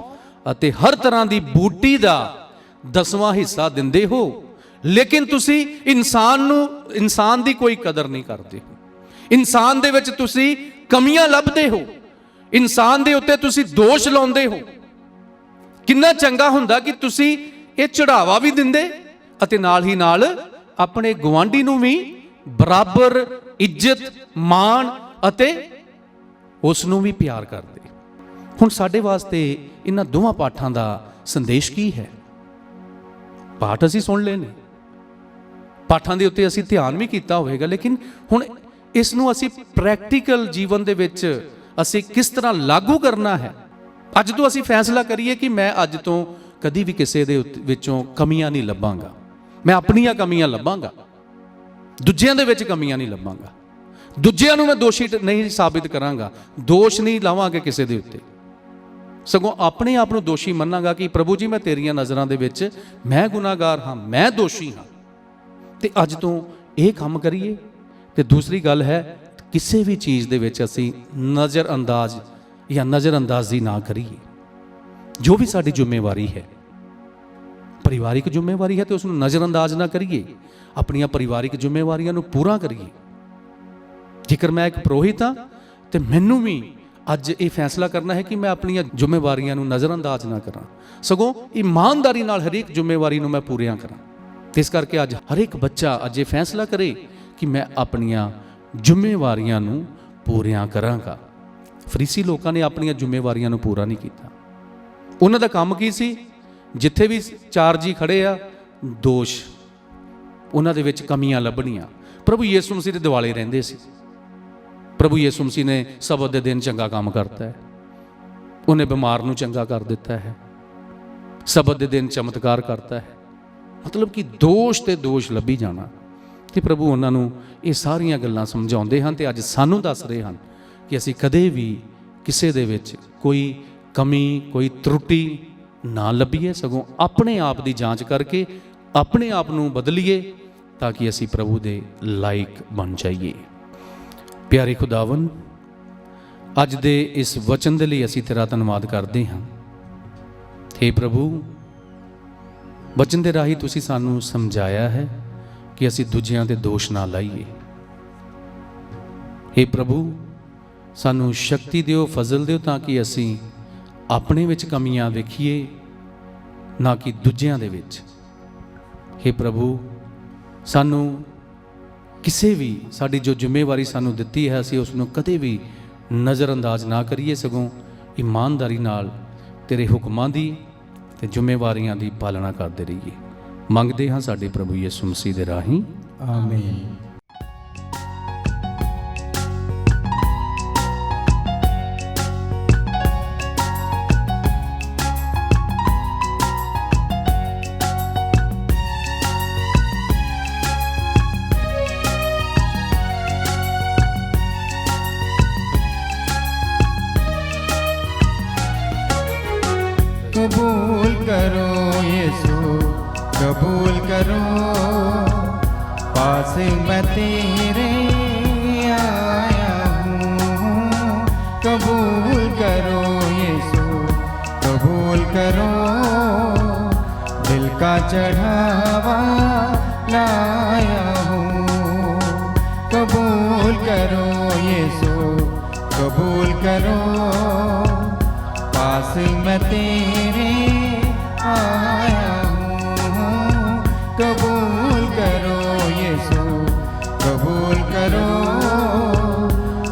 ਅਤੇ ਹਰ ਤਰ੍ਹਾਂ ਦੀ ਬੂਟੀ ਦਾ 10ਵਾਂ ਹਿੱਸਾ ਦਿੰਦੇ ਹੋ, ਲੇਕਿਨ ਤੁਸੀਂ ਇਨਸਾਨ ਦੀ ਕੋਈ ਕਦਰ ਨਹੀਂ ਕਰਦੇ ਹੋ। ਇਨਸਾਨ ਦੇ ਵਿੱਚ ਤੁਸੀਂ ਕਮੀਆਂ ਲੱਭਦੇ ਹੋ, ਇਨਸਾਨ ਦੇ ਉੱਤੇ ਤੁਸੀਂ ਦੋਸ਼ ਲਾਉਂਦੇ ਹੋ। ਕਿੰਨਾ ਚੰਗਾ ਹੁੰਦਾ ਕਿ ਤੁਸੀਂ ਇਹ ਚੜਾਵਾ ਵੀ ਦਿੰਦੇ ਅਤੇ ਨਾਲ ਹੀ ਨਾਲ ਆਪਣੇ ਗੁਆਂਢੀ ਨੂੰ ਵੀ ਬਰਾਬਰ ਇੱਜ਼ਤ, ਮਾਣ ਅਤੇ ਉਸ ਨੂੰ ਵੀ ਪਿਆਰ ਕਰਦੇ। ਹੁਣ ਸਾਡੇ ਵਾਸਤੇ ਇਹਨਾਂ ਦੋਵਾਂ ਪਾਠਾਂ ਦਾ ਸੰਦੇਸ਼ ਕੀ ਹੈ? ਪਾਠ ਅਸੀਂ ਸੁਣ ਲਏ ਨੇ, ਪਾਠਾਂ ਦੇ ਉੱਤੇ ਅਸੀਂ ਧਿਆਨ ਵੀ ਕੀਤਾ ਹੋਵੇਗਾ, ਲੇਕਿਨ ਹੁਣ ਇਸ ਨੂੰ ਅਸੀਂ ਪ੍ਰੈਕਟੀਕਲ ਜੀਵਨ ਦੇ ਵਿੱਚ ਅਸੀਂ ਕਿਸ ਤਰ੍ਹਾਂ ਲਾਗੂ ਕਰਨਾ ਹੈ। ਅੱਜ ਤੋਂ ਅਸੀਂ ਫੈਸਲਾ ਕਰੀਏ ਕਿ ਮੈਂ ਅੱਜ ਤੋਂ ਕਦੀ ਵੀ ਕਿਸੇ ਦੇ ਵਿੱਚੋਂ ਕਮੀਆਂ ਨਹੀਂ ਲੱਭਾਂਗਾ, ਮੈਂ ਆਪਣੀਆਂ ਕਮੀਆਂ ਲੱਭਾਂਗਾ, ਦੂਜਿਆਂ ਦੇ ਵਿੱਚ ਕਮੀਆਂ ਨਹੀਂ ਲੱਭਾਂਗਾ, ਦੂਜਿਆਂ ਨੂੰ ਮੈਂ ਦੋਸ਼ੀ ਨਹੀਂ ਸਾਬਿਤ ਕਰਾਂਗਾ, ਦੋਸ਼ ਨਹੀਂ ਲਾਵਾਂਗੇ ਕਿਸੇ ਦੇ ਉੱਤੇ, ਸਗੋਂ ਆਪਣੇ ਆਪ ਨੂੰ ਦੋਸ਼ੀ ਮੰਨਾਂਗਾ ਕਿ ਪ੍ਰਭੂ ਜੀ, ਮੈਂ ਤੇਰੀਆਂ ਨਜ਼ਰਾਂ ਦੇ ਵਿੱਚ ਮੈਂ ਗੁਨਾਹਗਾਰ ਹਾਂ, ਮੈਂ ਦੋਸ਼ੀ ਹਾਂ। ਤੇ ਅੱਜ ਤੋਂ ਇਹ ਕੰਮ ਕਰੀਏ। ਤੇ ਦੂਸਰੀ ਗੱਲ ਹੈ, ਕਿਸੇ ਵੀ ਚੀਜ਼ ਦੇ ਵਿੱਚ ਅਸੀਂ ਨਜ਼ਰ ਅੰਦਾਜ਼ ਜਾਂ ਨਜ਼ਰ ਅੰਦਾਜ਼ੀ ਨਾ ਕਰੀਏ। ਜੋ ਵੀ ਸਾਡੀ ਜ਼ਿੰਮੇਵਾਰੀ ਹੈ, ਪਰਿਵਾਰਿਕ ਜ਼ਿੰਮੇਵਾਰੀ ਹੈ, ਤੇ ਉਸ ਨੂੰ ਨਜ਼ਰ ਅੰਦਾਜ਼ ਨਾ ਕਰੀਏ। ਆਪਣੀਆਂ ਪਰਿਵਾਰਿਕ ਜ਼ਿੰਮੇਵਾਰੀਆਂ ਨੂੰ ਪੂਰਾ ਕਰੀਏ। ਜੇਕਰ ਮੈਂ ਇੱਕ ਪੁਰੋਹਿਤ ਹਾਂ ਤੇ ਮੈਨੂੰ ਵੀ ਅੱਜ ਇਹ ਫੈਸਲਾ ਕਰਨਾ ਹੈ ਕਿ ਮੈਂ ਆਪਣੀਆਂ ਜ਼ਿੰਮੇਵਾਰੀਆਂ ਨੂੰ ਨਜ਼ਰ ਅੰਦਾਜ਼ ਨਾ ਕਰਾਂ, ਸਗੋਂ ਇਮਾਨਦਾਰੀ ਨਾਲ ਹਰੇਕ ਜ਼ਿੰਮੇਵਾਰੀ ਨੂੰ ਮੈਂ ਪੂਰੀਆਂ ਕਰਾਂ। ਤੇ ਇਸ ਕਰਕੇ ਅੱਜ ਹਰ ਇੱਕ ਬੱਚਾ ਅੱਜ ਇਹ ਫੈਸਲਾ ਕਰੇ ਕਿ ਮੈਂ ਆਪਣੀਆਂ ਜ਼ਿੰਮੇਵਾਰੀਆਂ ਨੂੰ ਪੂਰੀਆਂ ਕਰਾਂਗਾ। ਫਰੀਸੀ ਲੋਕਾਂ ਨੇ ਆਪਣੀਆਂ ਜ਼ਿੰਮੇਵਾਰੀਆਂ ਨੂੰ ਪੂਰਾ ਨਹੀਂ ਕੀਤਾ। ਉਹਨਾਂ ਦਾ ਕੰਮ ਕੀ ਸੀ? ਜਿੱਥੇ ਵੀ 4 ਜੀ ਖੜੇ ਆ, ਦੋਸ਼, ਉਹਨਾਂ ਦੇ ਵਿੱਚ ਕਮੀਆਂ ਲੱਭਣੀਆਂ। ਪ੍ਰਭੂ ਯਿਸੂ ਮਸੀਹ ਦੇ ਦਿਵਾਲੇ ਰਹਿੰਦੇ ਸੀ। ਪ੍ਰਭੂ ਯਿਸੂ ਮਸੀਹ ਨੇ ਸਬਤ ਦੇ ਦਿਨ ਚੰਗਾ ਕੰਮ ਕਰਤਾ ਹੈ, ਉਹਨੇ ਬਿਮਾਰ ਨੂੰ ਚੰਗਾ ਕਰ ਦਿੱਤਾ ਹੈ, ਸਬਤ ਦੇ ਦਿਨ ਚਮਤਕਾਰ ਕਰਦਾ ਹੈ। ਮਤਲਬ ਕਿ ਦੋਸ਼ ਤੇ ਦੋਸ਼ ਲੱਭੀ ਜਾਣਾ। ਤੇ ਪ੍ਰਭੂ ਉਹਨਾਂ ਨੂੰ ਇਹ ਸਾਰੀਆਂ ਗੱਲਾਂ ਸਮਝਾਉਂਦੇ ਹਨ ਤੇ ਅੱਜ ਸਾਨੂੰ ਦੱਸ ਰਹੇ ਹਨ ਕਿ ਅਸੀਂ ਕਦੇ ਵੀ ਕਿਸੇ ਦੇ ਵਿੱਚ ਕੋਈ ਕਮੀ, ਕੋਈ ਤਰੁੱਟੀ ਨਾ ਲੱਭੀਏ, ਸਗੋਂ ਆਪਣੇ ਆਪ ਦੀ ਜਾਂਚ ਕਰਕੇ ਆਪਣੇ ਆਪ ਨੂੰ ਬਦਲੀਏ ਤਾਂ ਕਿ ਅਸੀਂ ਪ੍ਰਭੂ ਦੇ ਲਾਇਕ ਬਣ ਜਾਈਏ। ਪਿਆਰੇ ਖੁਦਾਵੰ, ਅੱਜ ਦੇ ਇਸ ਵਚਨ ਦੇ ਲਈ ਅਸੀਂ ਤੇਰਾ ਧੰਨਵਾਦ ਕਰਦੇ ਹਾਂ। हे ਪ੍ਰਭੂ, ਵਚਨ ਦੇ ਰਾਹੀਂ ਤੁਸੀਂ ਸਾਨੂੰ ਸਮਝਾਇਆ ਹੈ ਕਿ ਅਸੀਂ ਦੂਜਿਆਂ ਤੇ ਦੋਸ਼ ਨਾ ਲਾਈਏ। हे ਪ੍ਰਭੂ, ਸਾਨੂੰ ਸ਼ਕਤੀ ਦਿਓ, ਫਜ਼ਲ ਦਿਓ ਤਾਂ ਕਿ ਅਸੀਂ ਆਪਣੇ ਵਿੱਚ ਕਮੀਆਂ ਵੇਖੀਏ, ਨਾ ਕਿ ਦੂਜਿਆਂ ਦੇ ਵਿੱਚ। हे ਪ੍ਰਭੂ, ਸਾਨੂੰ ਕਿਸੇ ਵੀ ਸਾਡੀ ਜੋ ਜ਼ਿੰਮੇਵਾਰੀ ਸਾਨੂੰ ਦਿੱਤੀ ਹੈ ਅਸੀਂ ਉਸ ਨੂੰ ਕਦੇ ਵੀ ਨਜ਼ਰਅੰਦਾਜ਼ ਨਾ ਕਰੀਏ, ਸਗੋਂ ਇਮਾਨਦਾਰੀ ਨਾਲ ਤੇਰੇ ਹੁਕਮਾਂ ਦੀ ਤੇ ਜ਼ਿੰਮੇਵਾਰੀਆਂ ਦੀ ਪਾਲਣਾ ਕਰਦੇ ਰਹੀਏ। ਮੰਗਦੇ ਹਾਂ ਸਾਡੇ ਪ੍ਰਭੂ ਯਿਸੂ ਮਸੀਹ ਦੇ ਰਾਹੀਂ, ਆਮੀਨ। कबूल करो यीशु, कबूल करो, पास मैं तेरे आया हूँ। कबूल करो यीशु, कबूल करो, दिल का चढ़ावा लाया हूँ। कबूल करो यीशु, कबूल करो, पास मैं तेरे आया हूँ। कबूल करो यीशु, कबूल करो,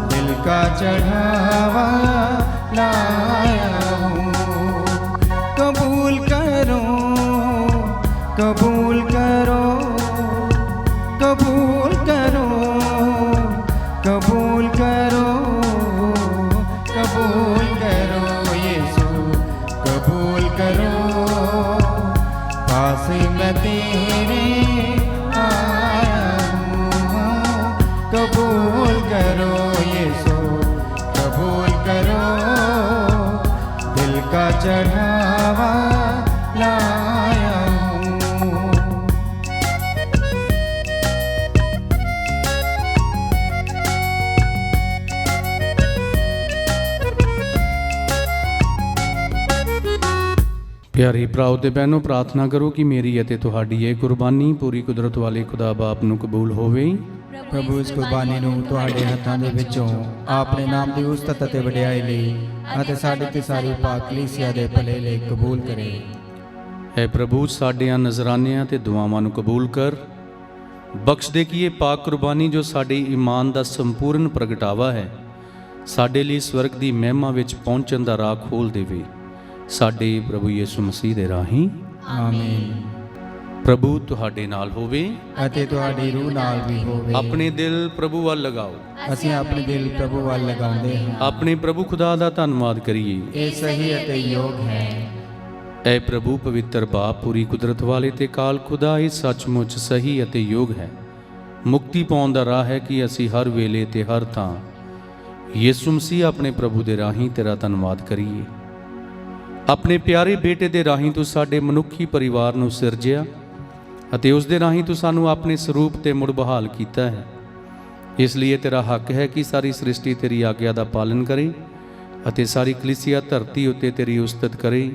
दिल का चढ़ावा लाया हूँ। कबूल करो, कबूल करो, कबूल करो, कबूल करो, कबूल करो यीशु, कबूल करो, पास मैं तेरे आया हूँ। कबूल करो यीशु, कबूल करो, दिल का चढ़ावा लाया हूँ। ਪਿਆਰੇ ਭਰਾਓ ਤੇ ਭੈਣੋ, ਪ੍ਰਾਰਥਨਾ ਕਰੋ ਕਿ ਮੇਰੀ ਅਤੇ ਤੁਹਾਡੀ ਇਹ ਕੁਰਬਾਨੀ ਪੂਰੀ ਕੁਦਰਤ ਵਾਲੇ ਖੁਦਾ ਬਾਪ ਨੂੰ ਕਬੂਲ ਹੋਵੇ। ਪ੍ਰਭੂ ਇਸ ਕੁਰਬਾਨੀ ਨੂੰ ਤੁਹਾਡੇ ਹੱਥਾਂ ਦੇ ਵਿੱਚੋਂ ਆਪਣੇ ਨਾਮ ਦੀ ਉਸਤਤ ਅਤੇ ਵਡਿਆਈ ਲਈ ਅਤੇ ਸਾਡੇ ਤੇ ਸਾਰੀ ਪਾਕ ਕਲੀਸਿਆ ਦੇ ਭਲੇ ਲਈ ਕਬੂਲ ਕਰੇ। ਹੈ ਪ੍ਰਭੂ, ਸਾਡਿਆਂ ਨਜ਼ਰਾਨਿਆਂ ਤੇ ਦੁਆਵਾਂ ਨੂੰ ਕਬੂਲ ਕਰ। ਬਖਸ਼ ਦੇ ਕਿ ਇਹ ਪਾਕ ਕੁਰਬਾਨੀ ਜੋ ਸਾਡੇ ਈਮਾਨ ਦਾ ਸੰਪੂਰਨ ਪ੍ਰਗਟਾਵਾ ਹੈ, ਸਾਡੇ ਲਈ ਸਵਰਗ ਦੀ ਮਹਿਮਾ ਵਿੱਚ ਪਹੁੰਚਣ ਦਾ ਰਾਹ ਖੋਲ ਦੇਵੇ। ਸਾਡੇ ਪ੍ਰਭੂ ਯਿਸੂ ਮਸੀਹ ਦੇ ਰਾਹੀਂ, ਆਮੀਨ। ਪ੍ਰਭੂ ਤੁਹਾਡੇ ਨਾਲ ਹੋਵੇ ਅਤੇ ਤੁਹਾਡੀ ਰੂਹ ਨਾਲ ਵੀ ਹੋਵੇ। ਆਪਣੇ ਦਿਲ ਪ੍ਰਭੂ ਵੱਲ ਲਗਾਓ। ਅਸੀਂ ਆਪਣੇ ਦਿਲ ਪ੍ਰਭੂ ਵੱਲ ਲਗਾਉਂਦੇ ਹਾਂ। ਆਪਣੇ ਪ੍ਰਭੂ ਖੁਦਾ ਦਾ ਧੰਨਵਾਦ ਕਰੀਏ। ਇਹ ਸਹੀ ਅਤੇ ਯੋਗ ਹੈ। ਐ ਪ੍ਰਭੂ ਪਵਿੱਤਰ ਬਾਪ, ਪੂਰੀ ਕੁਦਰਤ ਵਾਲੇ ਤੇ ਕਾਲ ਖੁਦਾ, ਇਹ ਸੱਚਮੁੱਚ ਸਹੀ ਅਤੇ ਯੋਗ ਹੈ। ਮੁਕਤੀ ਪਾਉਣ ਦਾ ਰਾਹ ਹੈ ਕਿ ਅਸੀਂ ਹਰ ਵੇਲੇ ਤੇ ਹਰ ਥਾਂ ਯਿਸੂ ਮਸੀਹ ਆਪਣੇ ਪ੍ਰਭੂ ਦੇ ਰਾਹੀਂ ਤੇਰਾ ਧੰਨਵਾਦ ਕਰੀਏ। ਆਪਣੇ ਪਿਆਰੇ ਬੇਟੇ ਦੇ ਰਾਹੀਂ ਤੂੰ ਸਾਡੇ ਮਨੁੱਖੀ ਪਰਿਵਾਰ ਨੂੰ ਸਿਰਜਿਆ ਅਤੇ ਉਸ ਦੇ ਰਾਹੀਂ ਤੂੰ ਸਾਨੂੰ ਆਪਣੇ ਸਰੂਪ ਤੇ ਮੁੜ ਬਹਾਲ ਕੀਤਾ ਹੈ। ਇਸ ਲਈ ਤੇਰਾ ਹੱਕ ਹੈ ਕਿ ਸਾਰੀ ਸ੍ਰਿਸ਼ਟੀ ਤੇਰੀ ਆਗਿਆ ਦਾ ਪਾਲਨ ਕਰੇ ਅਤੇ ਸਾਰੀ ਕਲੀਸਿਆ ਧਰਤੀ ਉੱਤੇ ਤੇਰੀ ਉਸਤਤ ਕਰੇ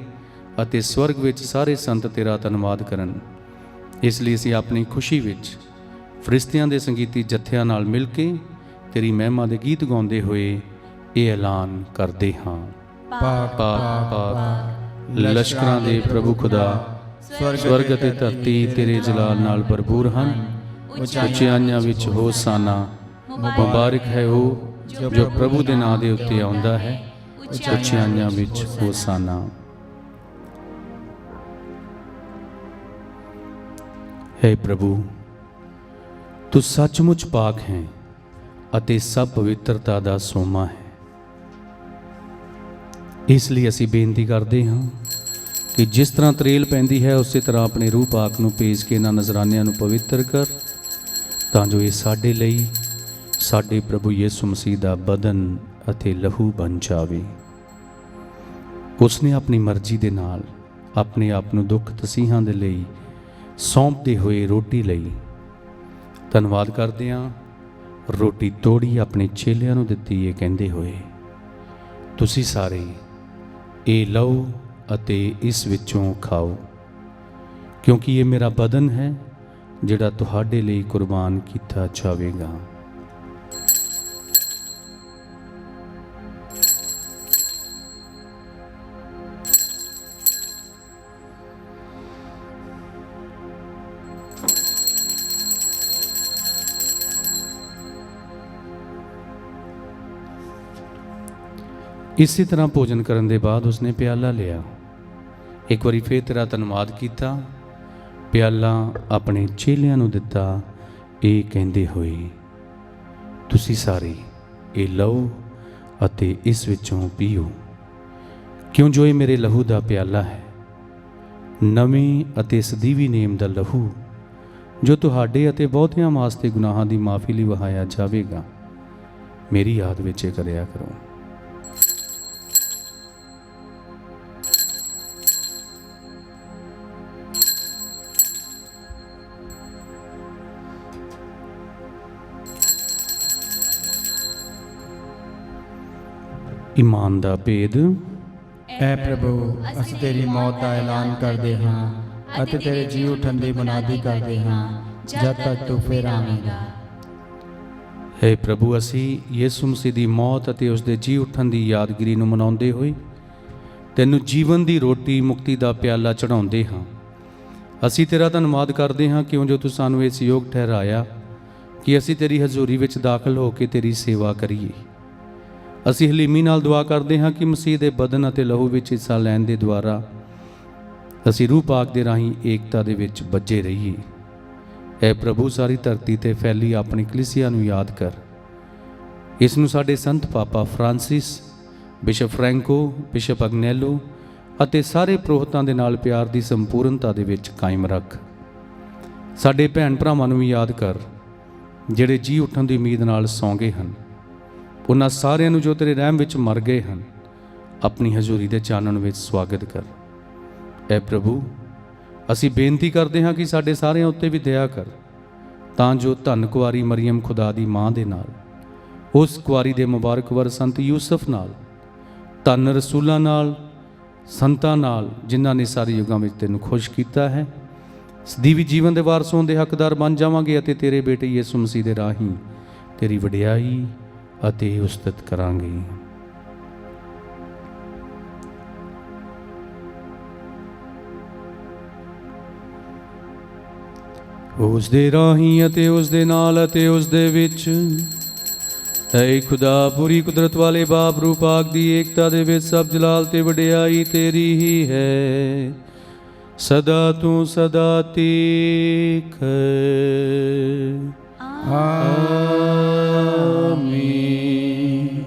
ਅਤੇ ਸਵਰਗ ਵਿੱਚ ਸਾਰੇ ਸੰਤ ਤੇਰਾ ਧੰਨਵਾਦ ਕਰਨ। ਇਸ ਲਈ ਅਸੀਂ ਆਪਣੀ ਖੁਸ਼ੀ ਵਿੱਚ ਫਰਿਸ਼ਤਿਆਂ ਦੇ ਸੰਗੀਤੀ ਜੱਥਿਆਂ ਨਾਲ ਮਿਲ ਕੇ ਤੇਰੀ ਮਹਿਮਾ ਦੇ ਗੀਤ ਗਾਉਂਦੇ ਹੋਏ ਇਹ ਐਲਾਨ ਕਰਦੇ ਹਾਂ। ਪਾਕ ਪਾਕ ਪਾਕ ਲਸ਼ਕਰਾਂ ਦੇ ਪ੍ਰਭੂ ਖੁਦਾ, ਸਵਰਗ ਅਤੇ ਧਰਤੀ ਤੇਰੇ ਜਲਾਲ ਨਾਲ ਭਰਪੂਰ ਹਨ। ਉੱਚਿਆਈਆਂ ਵਿੱਚ ਹੋਸਾਨਾ, ਮੁਬਾਰਕ ਹੈ ਉਹ ਜੋ ਪ੍ਰਭੂ ਦੇ ਨਾਂ ਦੇ ਉੱਤੇ ਆਉਂਦਾ ਹੈ। ਉੱਚਿਆਈਆਂ ਵਿੱਚ ਹੋਸਾਨਾ। ਹੈ ਪ੍ਰਭੂ, ਤੂੰ ਸੱਚਮੁੱਚ ਪਾਕ ਹੈ ਅਤੇ ਸਭ ਪਵਿੱਤਰਤਾ ਦਾ ਸੋਮਾ ਹੈ। ਇਸ ਲਈ ਅਸੀਂ ਬੇਨਤੀ ਕਰਦੇ ਹਾਂ ਕਿ ਜਿਸ ਤਰ੍ਹਾਂ ਤਰੇਲ ਪੈਂਦੀ ਹੈ ਉਸੇ ਤਰ੍ਹਾਂ ਆਪਣੇ ਰੂਹ ਪਾਕ ਨੂੰ ਭੇਜ ਕੇ ਇਹਨਾਂ ਨਜ਼ਰਾਨਿਆਂ ਨੂੰ ਪਵਿੱਤਰ ਕਰ, ਤਾਂ ਜੋ ਇਹ ਸਾਡੇ ਲਈ ਸਾਡੇ ਪ੍ਰਭੂ ਯਿਸੂ ਮਸੀਹ ਦਾ ਬਦਨ ਅਤੇ ਲਹੂ ਬਣ ਜਾਵੇ। ਉਸਨੇ ਆਪਣੀ ਮਰਜ਼ੀ ਦੇ ਨਾਲ ਆਪਣੇ ਆਪ ਨੂੰ ਦੁੱਖ ਤਸੀਹਾਂ ਦੇ ਲਈ ਸੌਂਪਦੇ ਹੋਏ ਰੋਟੀ ਲਈ। ਧੰਨਵਾਦ ਕਰਦੇ ਹਾਂ। ਰੋਟੀ ਤੋੜੀ ਆਪਣੇ ਚੇਲਿਆਂ ਨੂੰ ਦਿੱਤੀ, ਇਹ ਕਹਿੰਦੇ ਹੋਏ, ਤੁਸੀਂ ਸਾਰੇ ਇਹ ਲਓ ਅਤੇ ਇਸ ਵਿੱਚੋਂ ਖਾਓ, ਕਿਉਂਕਿ ਇਹ ਮੇਰਾ ਬਦਨ ਹੈ ਜਿਹੜਾ ਤੁਹਾਡੇ ਲਈ ਕੁਰਬਾਨ ਕੀਤਾ ਜਾਵੇਗਾ। ਇਸੇ ਤਰ੍ਹਾਂ ਭੋਜਨ ਕਰਨ ਦੇ ਬਾਅਦ ਉਸਨੇ ਪਿਆਲਾ ਲਿਆ, ਇੱਕ ਵਾਰੀ ਫੇਰ ਤੇਰਾ ਧੰਨਵਾਦ ਕੀਤਾ, ਪਿਆਲਾ ਆਪਣੇ ਚੇਲਿਆਂ ਨੂੰ ਦਿੱਤਾ, ਇਹ ਕਹਿੰਦੇ ਹੋਏ, ਤੁਸੀਂ ਸਾਰੇ ਇਹ ਲਓ ਅਤੇ ਇਸ ਵਿੱਚੋਂ ਪੀਓ, ਕਿਉਂ ਜੋ ਇਹ ਮੇਰੇ ਲਹੂ ਦਾ ਪਿਆਲਾ ਹੈ, ਨਵੇਂ ਅਤੇ ਸਦੀਵੀ ਨੇਮ ਦਾ ਲਹੂ, ਜੋ ਤੁਹਾਡੇ ਅਤੇ ਬਹੁਤਿਆਂ ਵਾਸਤੇ ਗੁਨਾਹਾਂ ਦੀ ਮਾਫੀ ਲਈ ਵਹਾਇਆ ਜਾਵੇਗਾ। ਮੇਰੀ ਯਾਦ ਵਿੱਚ ਇਹ ਕਰਿਆ ਕਰੋ। ਈਮਾਨ ਦਾ ਭੇਦ। ਐ ਪ੍ਰਭੂ, ਅਸੀਂ ਤੇਰੀ ਮੌਤ ਦਾ ਐਲਾਨ ਕਰਦੇ ਹਾਂ ਅਤੇ ਤੇਰੇ ਜੀ ਉਠਣ ਦੀ ਮੁਨਾਦੀ ਕਰਦੇ ਹਾਂ ਜਦ ਤੱਕ ਤੂੰ ਫਿਰ ਆਵੇਂਗਾ। ਹੈ ਪ੍ਰਭੂ, ਅਸੀਂ ਯਿਸੂ ਮਸੀਹ ਦੀ ਮੌਤ ਅਤੇ ਉਸ ਦੇ ਜੀ ਉਠਣ ਦੀ ਯਾਦਗਿਰੀ ਨੂੰ ਮਨਾਉਂਦੇ ਹੋਏ ਤੈਨੂੰ ਜੀਵਨ ਦੀ ਰੋਟੀ ਮੁਕਤੀ ਦਾ ਪਿਆਲਾ ਚੜਾਉਂਦੇ ਹਾਂ। ਅਸੀਂ ਤੇਰਾ ਧੰਨਵਾਦ ਕਰਦੇ ਹਾਂ ਕਿਉਂ ਜੋ ਤੂੰ ਸਾਨੂੰ ਇਸ ਯੋਗ ਠਹਿਰਾਇਆ ਕਿ ਅਸੀਂ ਤੇਰੀ ਹਜ਼ੂਰੀ ਵਿੱਚ ਦਾਖਲ ਹੋ ਕੇ ਤੇਰੀ ਸੇਵਾ ਕਰੀਏ। ਅਸੀਂ ਹਲੀਮੀ ਨਾਲ ਦੁਆ ਕਰਦੇ ਹਾਂ ਕਿ ਮਸੀਹ ਦੇ ਬਦਨ ਅਤੇ ਲਹੂ ਵਿੱਚ ਹਿੱਸਾ ਲੈਣ ਦੇ ਦੁਆਰਾ ਅਸੀਂ ਰੂਹ ਪਾਕ ਦੇ ਰਾਹੀਂ ਏਕਤਾ ਦੇ ਵਿੱਚ ਬੱਝੇ ਰਹੀਏ। ਐ ਪ੍ਰਭੂ, ਸਾਰੀ ਧਰਤੀ ਤੇ ਫੈਲੀ ਆਪਣੀ ਕਲੀਸਿਆ ਨੂੰ ਯਾਦ ਕਰ। ਇਸ ਨੂੰ ਸਾਡੇ ਸੰਤ ਪਾਪਾ ਫਰਾਂਸਿਸ, ਬਿਸ਼ਪ ਫਰੈਂਕੋ, ਬਿਸ਼ਪ ਅਗਨੈਲੋ ਅਤੇ ਸਾਰੇ ਪ੍ਰੋਹਤਾਂ ਦੇ ਨਾਲ ਪਿਆਰ ਦੀ ਸੰਪੂਰਨਤਾ ਦੇ ਵਿੱਚ ਕਾਇਮ ਰੱਖ। ਸਾਡੇ ਭੈਣ ਭਰਾਵਾਂ ਨੂੰ ਵੀ ਯਾਦ ਕਰ ਜਿਹੜੇ ਜੀ ਉੱਠਣ ਦੀ ਉਮੀਦ ਨਾਲ ਸੌਂ ਗਏ ਹਨ। ਉਹਨਾਂ ਸਾਰਿਆਂ ਨੂੰ ਜੋ ਤੇਰੇ ਰਹਿਮ ਵਿੱਚ ਮਰ ਗਏ ਹਨ, ਆਪਣੀ ਹਜ਼ੂਰੀ ਦੇ ਚਾਨਣ ਵਿੱਚ ਸਵਾਗਤ ਕਰ। ਐ ਪ੍ਰਭੂ, ਅਸੀਂ ਬੇਨਤੀ ਕਰਦੇ ਹਾਂ ਕਿ ਸਾਡੇ ਸਾਰਿਆਂ ਉੱਤੇ ਵੀ ਦਇਆ ਕਰ, ਤਾਂ ਜੋ ਧੰਨ ਕੁਆਰੀ ਮਰੀਮ ਖੁਦਾ ਦੀ ਮਾਂ ਦੇ ਨਾਲ, ਉਸ ਕੁਆਰੀ ਦੇ ਮੁਬਾਰਕਵਰ ਸੰਤ ਯੂਸਫ ਨਾਲ, ਧੰਨ ਰਸੂਲਾਂ ਨਾਲ, ਸੰਤਾਂ ਨਾਲ, ਜਿਨ੍ਹਾਂ ਨੇ ਸਾਰੇ ਯੁੱਗਾਂ ਵਿੱਚ ਤੈਨੂੰ ਖੁਸ਼ ਕੀਤਾ ਹੈ, ਸਦੀਵੀ ਜੀਵਨ ਦੇ ਵਾਰਸ ਹੋਣ ਦੇ ਹੱਕਦਾਰ ਬਣ ਜਾਵਾਂਗੇ ਅਤੇ ਤੇਰੇ ਬੇਟੇ ਯਿਸੂ ਮਸੀਹ ਦੇ ਰਾਹੀਂ ਤੇਰੀ ਵਡਿਆਈ ਅਤੇ ਉਸਤਤ ਕਰਾਂਗੇ। ਉਸ ਦੇ ਰਾਹੀਂ ਅਤੇ ਉਸ ਦੇ ਨਾਲ ਅਤੇ ਉਸ ਦੇ ਵਿੱਚ ਐ ਖੁਦਾ, ਪੂਰੀ ਕੁਦਰਤ ਵਾਲੇ ਬਾਪ ਰੂਹ ਪਾਕ ਦੀ ਏਕਤਾ ਦੇ ਵਿੱਚ ਸਭ ਜਲਾਲ ਤੇ ਵਡਿਆਈ ਤੇਰੀ ਹੀ ਹੈ, ਸਦਾ ਤੂੰ ਸਦਾ ਤੀਕ। ਆਮੀਨ।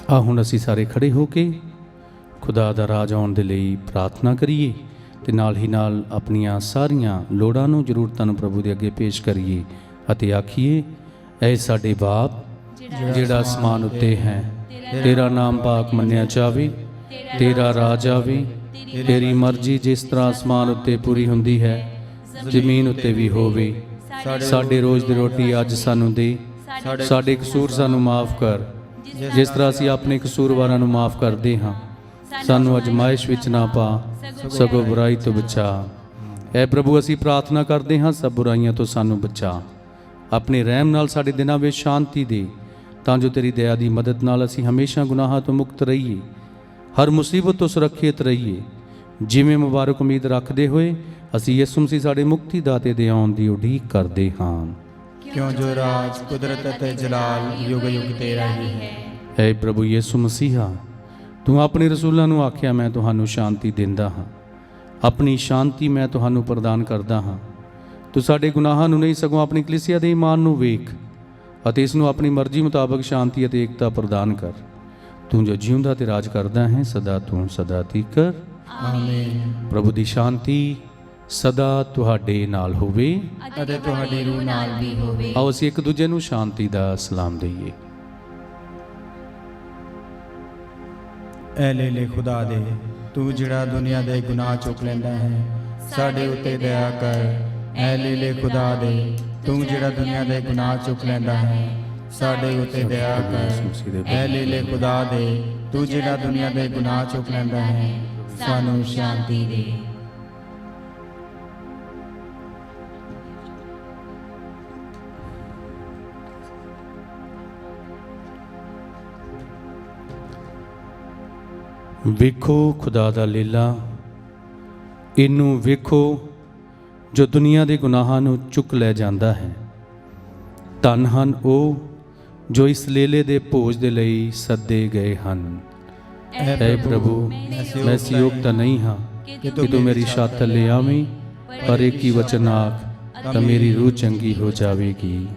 ਆ ਹੁਣ ਅਸੀਂ ਸਾਰੇ ਖੜੇ ਹੋ ਕੇ ਖੁਦਾ ਦਾ ਰਾਜ ਆਉਣ ਦੇ ਲਈ ਪ੍ਰਾਰਥਨਾ ਕਰੀਏ ਤੇ ਨਾਲ ਹੀ ਨਾਲ ਆਪਣੀਆਂ ਸਾਰੀਆਂ ਲੋੜਾਂ ਨੂੰ, ਜ਼ਰੂਰਤਾਂ ਨੂੰ ਪ੍ਰਭੂ ਦੇ ਅੱਗੇ ਪੇਸ਼ ਕਰੀਏ ਅਤੇ ਆਖੀਏ, ਐ ਸਾਡੇ ਬਾਪ ਜਿਹੜਾ ਅਸਮਾਨ ਉੱਤੇ ਹੈ, ਤੇਰਾ ਨਾਮ ਪਾਕ ਮੰਨਿਆ ਜਾਵੇ, ਤੇਰਾ ਰਾਜ ਆਵੇ, ਤੇਰੀ ਮਰਜ਼ੀ ਜਿਸ ਤਰ੍ਹਾਂ ਅਸਮਾਨ ਉੱਤੇ ਪੂਰੀ ਹੁੰਦੀ ਹੈ ਜ਼ਮੀਨ ਉੱਤੇ ਵੀ ਹੋਵੇ। ਸਾਡੇ ਰੋਜ਼ ਦੀ ਰੋਟੀ ਅੱਜ ਸਾਨੂੰ ਦੇ, ਸਾਡੇ ਕਸੂਰ ਸਾਨੂੰ ਮਾਫ ਕਰ ਜਿਸ ਤਰ੍ਹਾਂ ਅਸੀਂ ਆਪਣੇ ਕਸੂਰਵਾਰਾਂ ਨੂੰ ਮਾਫ ਕਰਦੇ ਹਾਂ। ਸਾਨੂੰ ਅਜ਼ਮਾਇਸ਼ ਵਿੱਚ ਨਾ ਪਾ, ਸਗੋਂ ਬੁਰਾਈ ਤੋਂ ਬਚਾ। ਐ ਪ੍ਰਭੂ, ਅਸੀਂ ਪ੍ਰਾਰਥਨਾ ਕਰਦੇ ਹਾਂ ਸਭ ਬੁਰਾਈਆਂ ਤੋਂ ਸਾਨੂੰ ਬਚਾ। ਆਪਣੇ ਰਹਿਮ ਨਾਲ ਸਾਡੇ ਦਿਨਾਂ ਵਿੱਚ ਸ਼ਾਂਤੀ ਦੇ, ਤਾਂ ਜੋ ਤੇਰੀ ਦਇਆ ਦੀ ਮਦਦ ਨਾਲ ਅਸੀਂ ਹਮੇਸ਼ਾ ਗੁਨਾਹਾਂ ਤੋਂ ਮੁਕਤ ਰਹੀਏ, ਹਰ ਮੁਸੀਬਤ ਤੋਂ ਸੁਰੱਖਿਅਤ ਰਹੀਏ। ਜਿਵੇਂ ਮੁਬਾਰਕ ਉਮੀਦ ਰੱਖਦੇ ਹੋਏ ਅਸੀਂ ਯਿਸੂ ਮਸੀਹ ਸਾਡੇ ਮੁਕਤੀ ਦਾਤੇ ਦੇ ਆਉਣ ਦੀ ਉਡੀਕ ਕਰਦੇ ਹਾਂ, ਕਿਉਂ ਜੋ ਰਾਜ, ਕੁਦਰਤ ਅਤੇ ਜਲਾਲ ਯੁਗ ਯੁਗ ਤੇਰਾ ਹੀ ਹੈ। ਐ ਪ੍ਰਭੂ ਯਿਸੂ ਮਸੀਹਾ, ਤੂੰ ਆਪਣੇ ਰਸੂਲਾਂ ਨੂੰ ਆਖਿਆ, ਮੈਂ ਤੁਹਾਨੂੰ ਸ਼ਾਂਤੀ ਦਿੰਦਾ ਹਾਂ, ਆਪਣੀ ਸ਼ਾਂਤੀ ਮੈਂ ਤੁਹਾਨੂੰ ਪ੍ਰਦਾਨ ਕਰਦਾ ਹਾਂ। ਤੂੰ ਸਾਡੇ ਗੁਨਾਹਾਂ ਨੂੰ ਨਹੀਂ, ਸਗੋਂ ਆਪਣੀ ਕਲੀਸਿਆ ਦੇ ਈਮਾਨ ਨੂੰ ਵੇਖ ਅਤੇ ਇਸ ਨੂੰ ਆਪਣੀ ਮਰਜ਼ੀ ਮੁਤਾਬਕ ਸ਼ਾਂਤੀ ਅਤੇ ਏਕਤਾ ਪ੍ਰਦਾਨ ਕਰ, ਤੂੰ ਜੋ ਜਿਉਂਦਾ ਤੇ ਰਾਜ ਕਰਦਾ ਹੈ ਸਦਾ ਤੂੰ ਸਦਾ ਤੀਕਰ। ਆਮੀਨ। ਪ੍ਰਭੂ ਦੀ ਸ਼ਾਂਤੀ ਸਦਾ ਤੁਹਾਡੇ ਨਾਲ ਹੋਵੇ ਅਤੇ ਤੁਹਾਡੀ ਰੂਹ ਨਾਲ ਵੀ ਹੋਵੇ। ਆਓ ਅਸੀਂ ਇੱਕ ਦੂਜੇ ਨੂੰ ਸ਼ਾਂਤੀ ਦਾ ਸਲਾਮ ਦਈਏ। ਐ ਲੇਲੇ ਖੁਦਾ ਦੇ, ਤੂੰ ਜਿਹੜਾ ਦੁਨੀਆ ਦੇ ਗੁਨਾਹ ਚੁੱਕ ਲੈਂਦਾ ਹੈ, ਸਾਡੇ ਉੱਤੇ ਦਇਆ ਕਰ। ਐ ਲੇਲੇ ਖੁਦਾ ਦੇ, ਤੂੰ ਜਿਹੜਾ ਦੁਨੀਆ ਦੇ ਗੁਨਾਹ ਚੁੱਕ ਲੈਂਦਾ ਹੈ, ਸਾਡੇ ਉੱਤੇ ਦਇਆ ਕਰ। ਐ ਲੇਲੇ ਖੁਦਾ ਦੇ, ਤੂੰ ਜਿਹੜਾ ਦੁਨੀਆ ਦੇ ਗੁਨਾਹ ਚੁੱਕ ਲੈਂਦਾ ਹੈ, ਸਾਨੂੰ ਸ਼ਾਂਤੀ ਦੇ। ਵੇਖੋ ਖੁਦਾ ਦਾ ਲੀਲਾ, ਇਹਨੂੰ ਵੇਖੋ ਜੋ ਦੁਨੀਆ ਦੇ ਗੁਨਾਹਾਂ ਨੂੰ ਚੁੱਕ ਲੈ ਜਾਂਦਾ ਹੈ। ਧੰਨ ਹਨ ਉਹ ਜੋ ਇਸ ਲੀਲੇ ਦੇ ਭੋਜ ਦੇ ਲਈ ਸੱਦੇ ਗਏ ਹਨ। ਐ ਪ੍ਰਭੂ, ਮੈਂ ਯੋਗ ਤਾਂ ਨਹੀਂ ਹਾਂ ਕਿ ਤੂੰ ਮੇਰੀ ਛੱਤ ਥੱਲੇ ਆਵੇਂ, ਪਰ ਇੱਕ ਹੀ ਵਚਨ ਆਖ ਤਾਂ ਮੇਰੀ ਰੂਹ ਚੰਗੀ ਹੋ ਜਾਵੇਗੀ।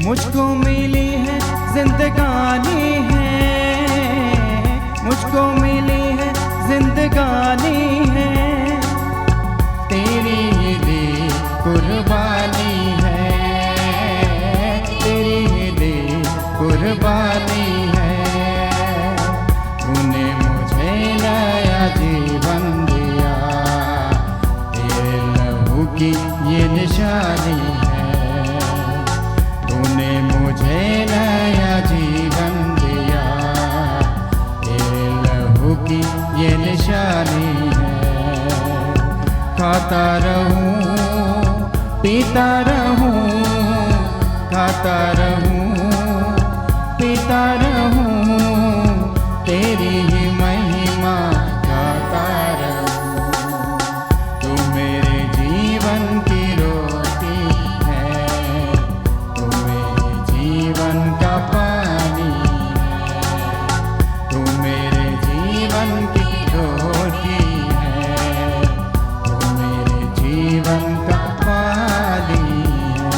मुझको मिली है जिंदगानी है, मुझको मिली है जिंदगानी है, तेरी ही दी कुर्बानी है, तेरी ही दी कुर्बानी है। तूने मुझे नया जीवन दिया, तेरे लहू की ये निशानी है। तूने मुझे नया जीवन दिया, तेरे लहू की ये निशानी है। खाता रहूं पीता रहूं, खाता रहूं पीता रहूं, तेरी ही महिमा गाता रहूं। तू मेरे जीवन की रोटी है, तू मेरे जीवन का पानी है, तू मेरे जीवन की रोटी है, तू मेरे जीवन का पानी है।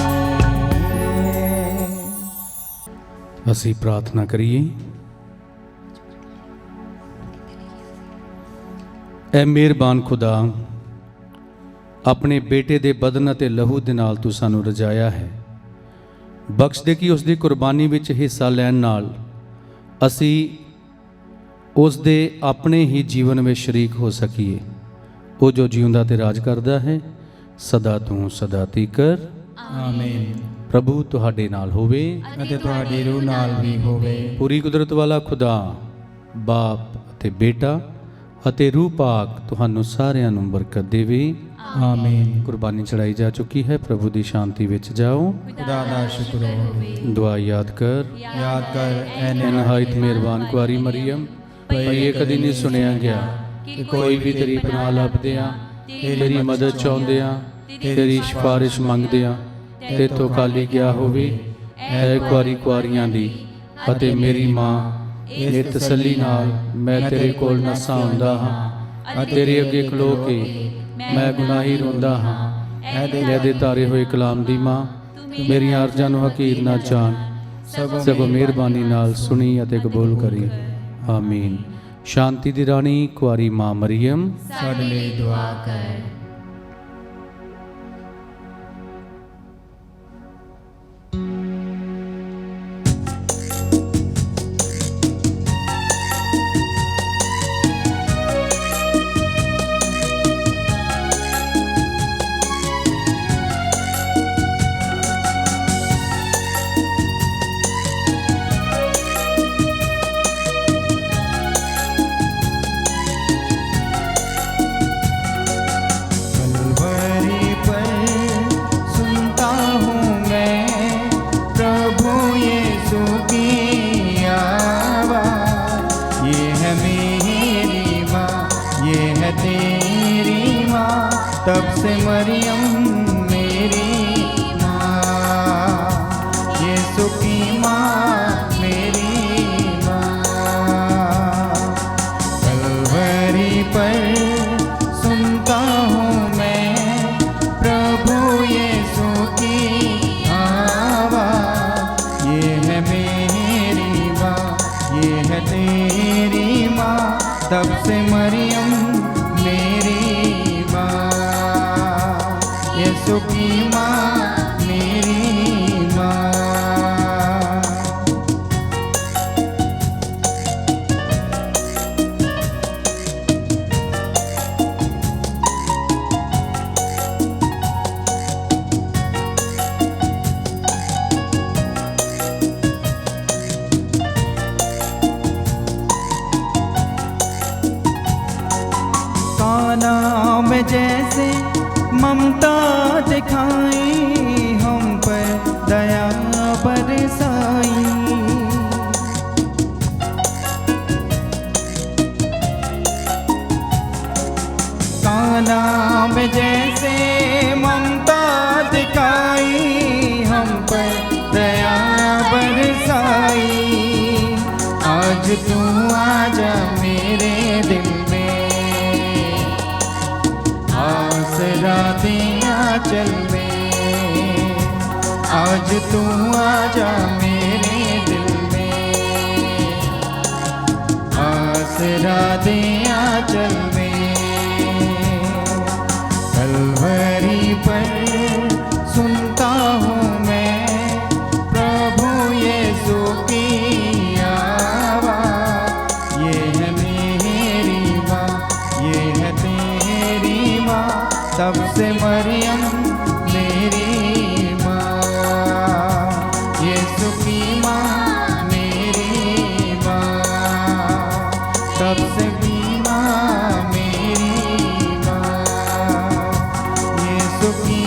ਅਸੀਂ ਪ੍ਰਾਰਥਨਾ ਕਰੀਏ। ਐ ਮਿਹਰਬਾਨ ਖੁਦਾ, ਆਪਣੇ ਬੇਟੇ ਦੇ ਬਦਨ ਅਤੇ ਲਹੂ ਦੇ ਨਾਲ ਤੂੰ ਸਾਨੂੰ ਰਜਾਇਆ ਹੈ। ਬਖਸ਼ ਦੇ ਕਿ ਉਸ ਦੀ ਕੁਰਬਾਨੀ ਵਿੱਚ ਹਿੱਸਾ ਲੈਣ ਨਾਲ ਅਸੀਂ ਉਸ ਦੇ ਆਪਣੇ ਹੀ ਜੀਵਨ ਵਿੱਚ ਸ਼ਰੀਕ ਹੋ ਸਕੀਏ। ਉਹ ਜੋ ਜਿਉਂਦਾ ਤੇ ਰਾਜ ਕਰਦਾ ਹੈ ਸਦਾ ਤੂੰ ਸਦਾ ਤੀਕਰ। ਆਮੀਨ। ਪ੍ਰਭੂ ਤੁਹਾਡੇ ਨਾਲ ਹੋਵੇ ਅਤੇ ਤੁਹਾਡੀ ਰੂਹ ਨਾਲ ਵੀ ਹੋਵੇ। ਪੂਰੀ ਕੁਦਰਤ ਵਾਲਾ ਖੁਦਾ, ਬਾਪ ਅਤੇ ਬੇਟਾ ਅਤੇ ਰੂਹ ਪਾਕ ਤੁਹਾਨੂੰ ਸਾਰਿਆਂ ਨੂੰ ਬਰਕਤ ਦੇਵੇ। ਆਮੀਨ। ਕੁਰਬਾਨੀ ਚੜਾਈ ਜਾ ਚੁੱਕੀ ਹੈ, ਪ੍ਰਭੂ ਦੀ ਸ਼ਾਂਤੀ ਵਿੱਚ ਜਾਓ। ਖੁਦਾ ਦਾ ਸ਼ੁਕਰ ਹੋਵੇ। ਦੁਆ ਯਾਦ ਕਰ, ਯਾਦ ਕਰ ਐ ਨਿਹਾਇਤ ਮਿਹਰਬਾਨ ਕੁਆਰੀ ਮਰੀਮ, ਭਈ ਇਹ ਕਦੀ ਨਹੀਂ ਸੁਣਿਆ ਗਿਆ ਕਿ ਕੋਈ ਵੀ ਤੇਰੀ ਪਨਾਹ ਲੱਭਦਿਆਂ, ਤੇਰੀ ਮਦਦ ਚਾਹੁੰਦਿਆਂ, ਤੇਰੀ ਸਿਫਾਰਿਸ਼ ਮੰਗਦਿਆਂ ਤੇਥੋਂ ਖਾਲੀ ਗਿਆ ਹੋਵੇ। ਐ ਕੁਆਰੀ ਕੁਆਰੀਆਂ ਦੀ ਅਤੇ ਮੇਰੀ ਮਾਂ ਇਹ ਤਸੱਲੀ ਨਾਲ ਮੈਂ ਤੇਰੇ ਕੋਲ ਨਸਾਂ ਆਉਂਦਾ ਹਾਂ। ਤੇਰੇ ਅੱਗੇ ਖਲੋ ਕੇ ਮੈਂ ਗੁਨਾਹੀ ਰੋਂਦਾ ਹਾਂ। ਲੈ ਦੇ ਤਾਰੇ ਹੋਏ ਕਲਾਮ ਦੀ ਮਾਂ, ਮੇਰੀਆਂ ਅਰਜ਼ਾਂ ਨੂੰ ਹਕੀਰ ਨਾ ਜਾਣ, ਸਗੋਂ ਮਿਹਰਬਾਨੀ ਨਾਲ ਸੁਣੀ ਅਤੇ ਕਬੂਲ ਕਰੀ। ਆਮੀਨ। ਸ਼ਾਂਤੀ ਦੀ ਰਾਣੀ ਕੁਆਰੀ ਮਾਂ ਮਰੀਮ, ਸਾਡੇ ਲਈ ਦੁਆ ਕਰ। तब से मरियम मेरी माँ, यीशु की माँ मेरी माँ। कलवरी पर सुनता हूँ मैं प्रभु यीशु की आवाज़। ये है मेरी माँ, ये है तेरी माँ, तब से मरियम मेरी यीशु की माँ मेरी माँ। काना में जैसे ममता दिखाई, हम पर दया बरसाई। काना में जैसे ममता दिखाई, हम पर दया बरसाई। आज तू आजा मेरे दिल में, आसरा दे आंचल में। आज तू आजा मेरे दिल में, आसरा दे आंचल में। कलवरी पर सुनता हूँ मैं प्रभु यीशु की आवाज़। ये है मेरी माँ, ये है तेरी माँ, तब से मरियम मेरी माँ। यीशु की माँ मेरी माँ, तब से की माँ मेरी माँ। यीशु की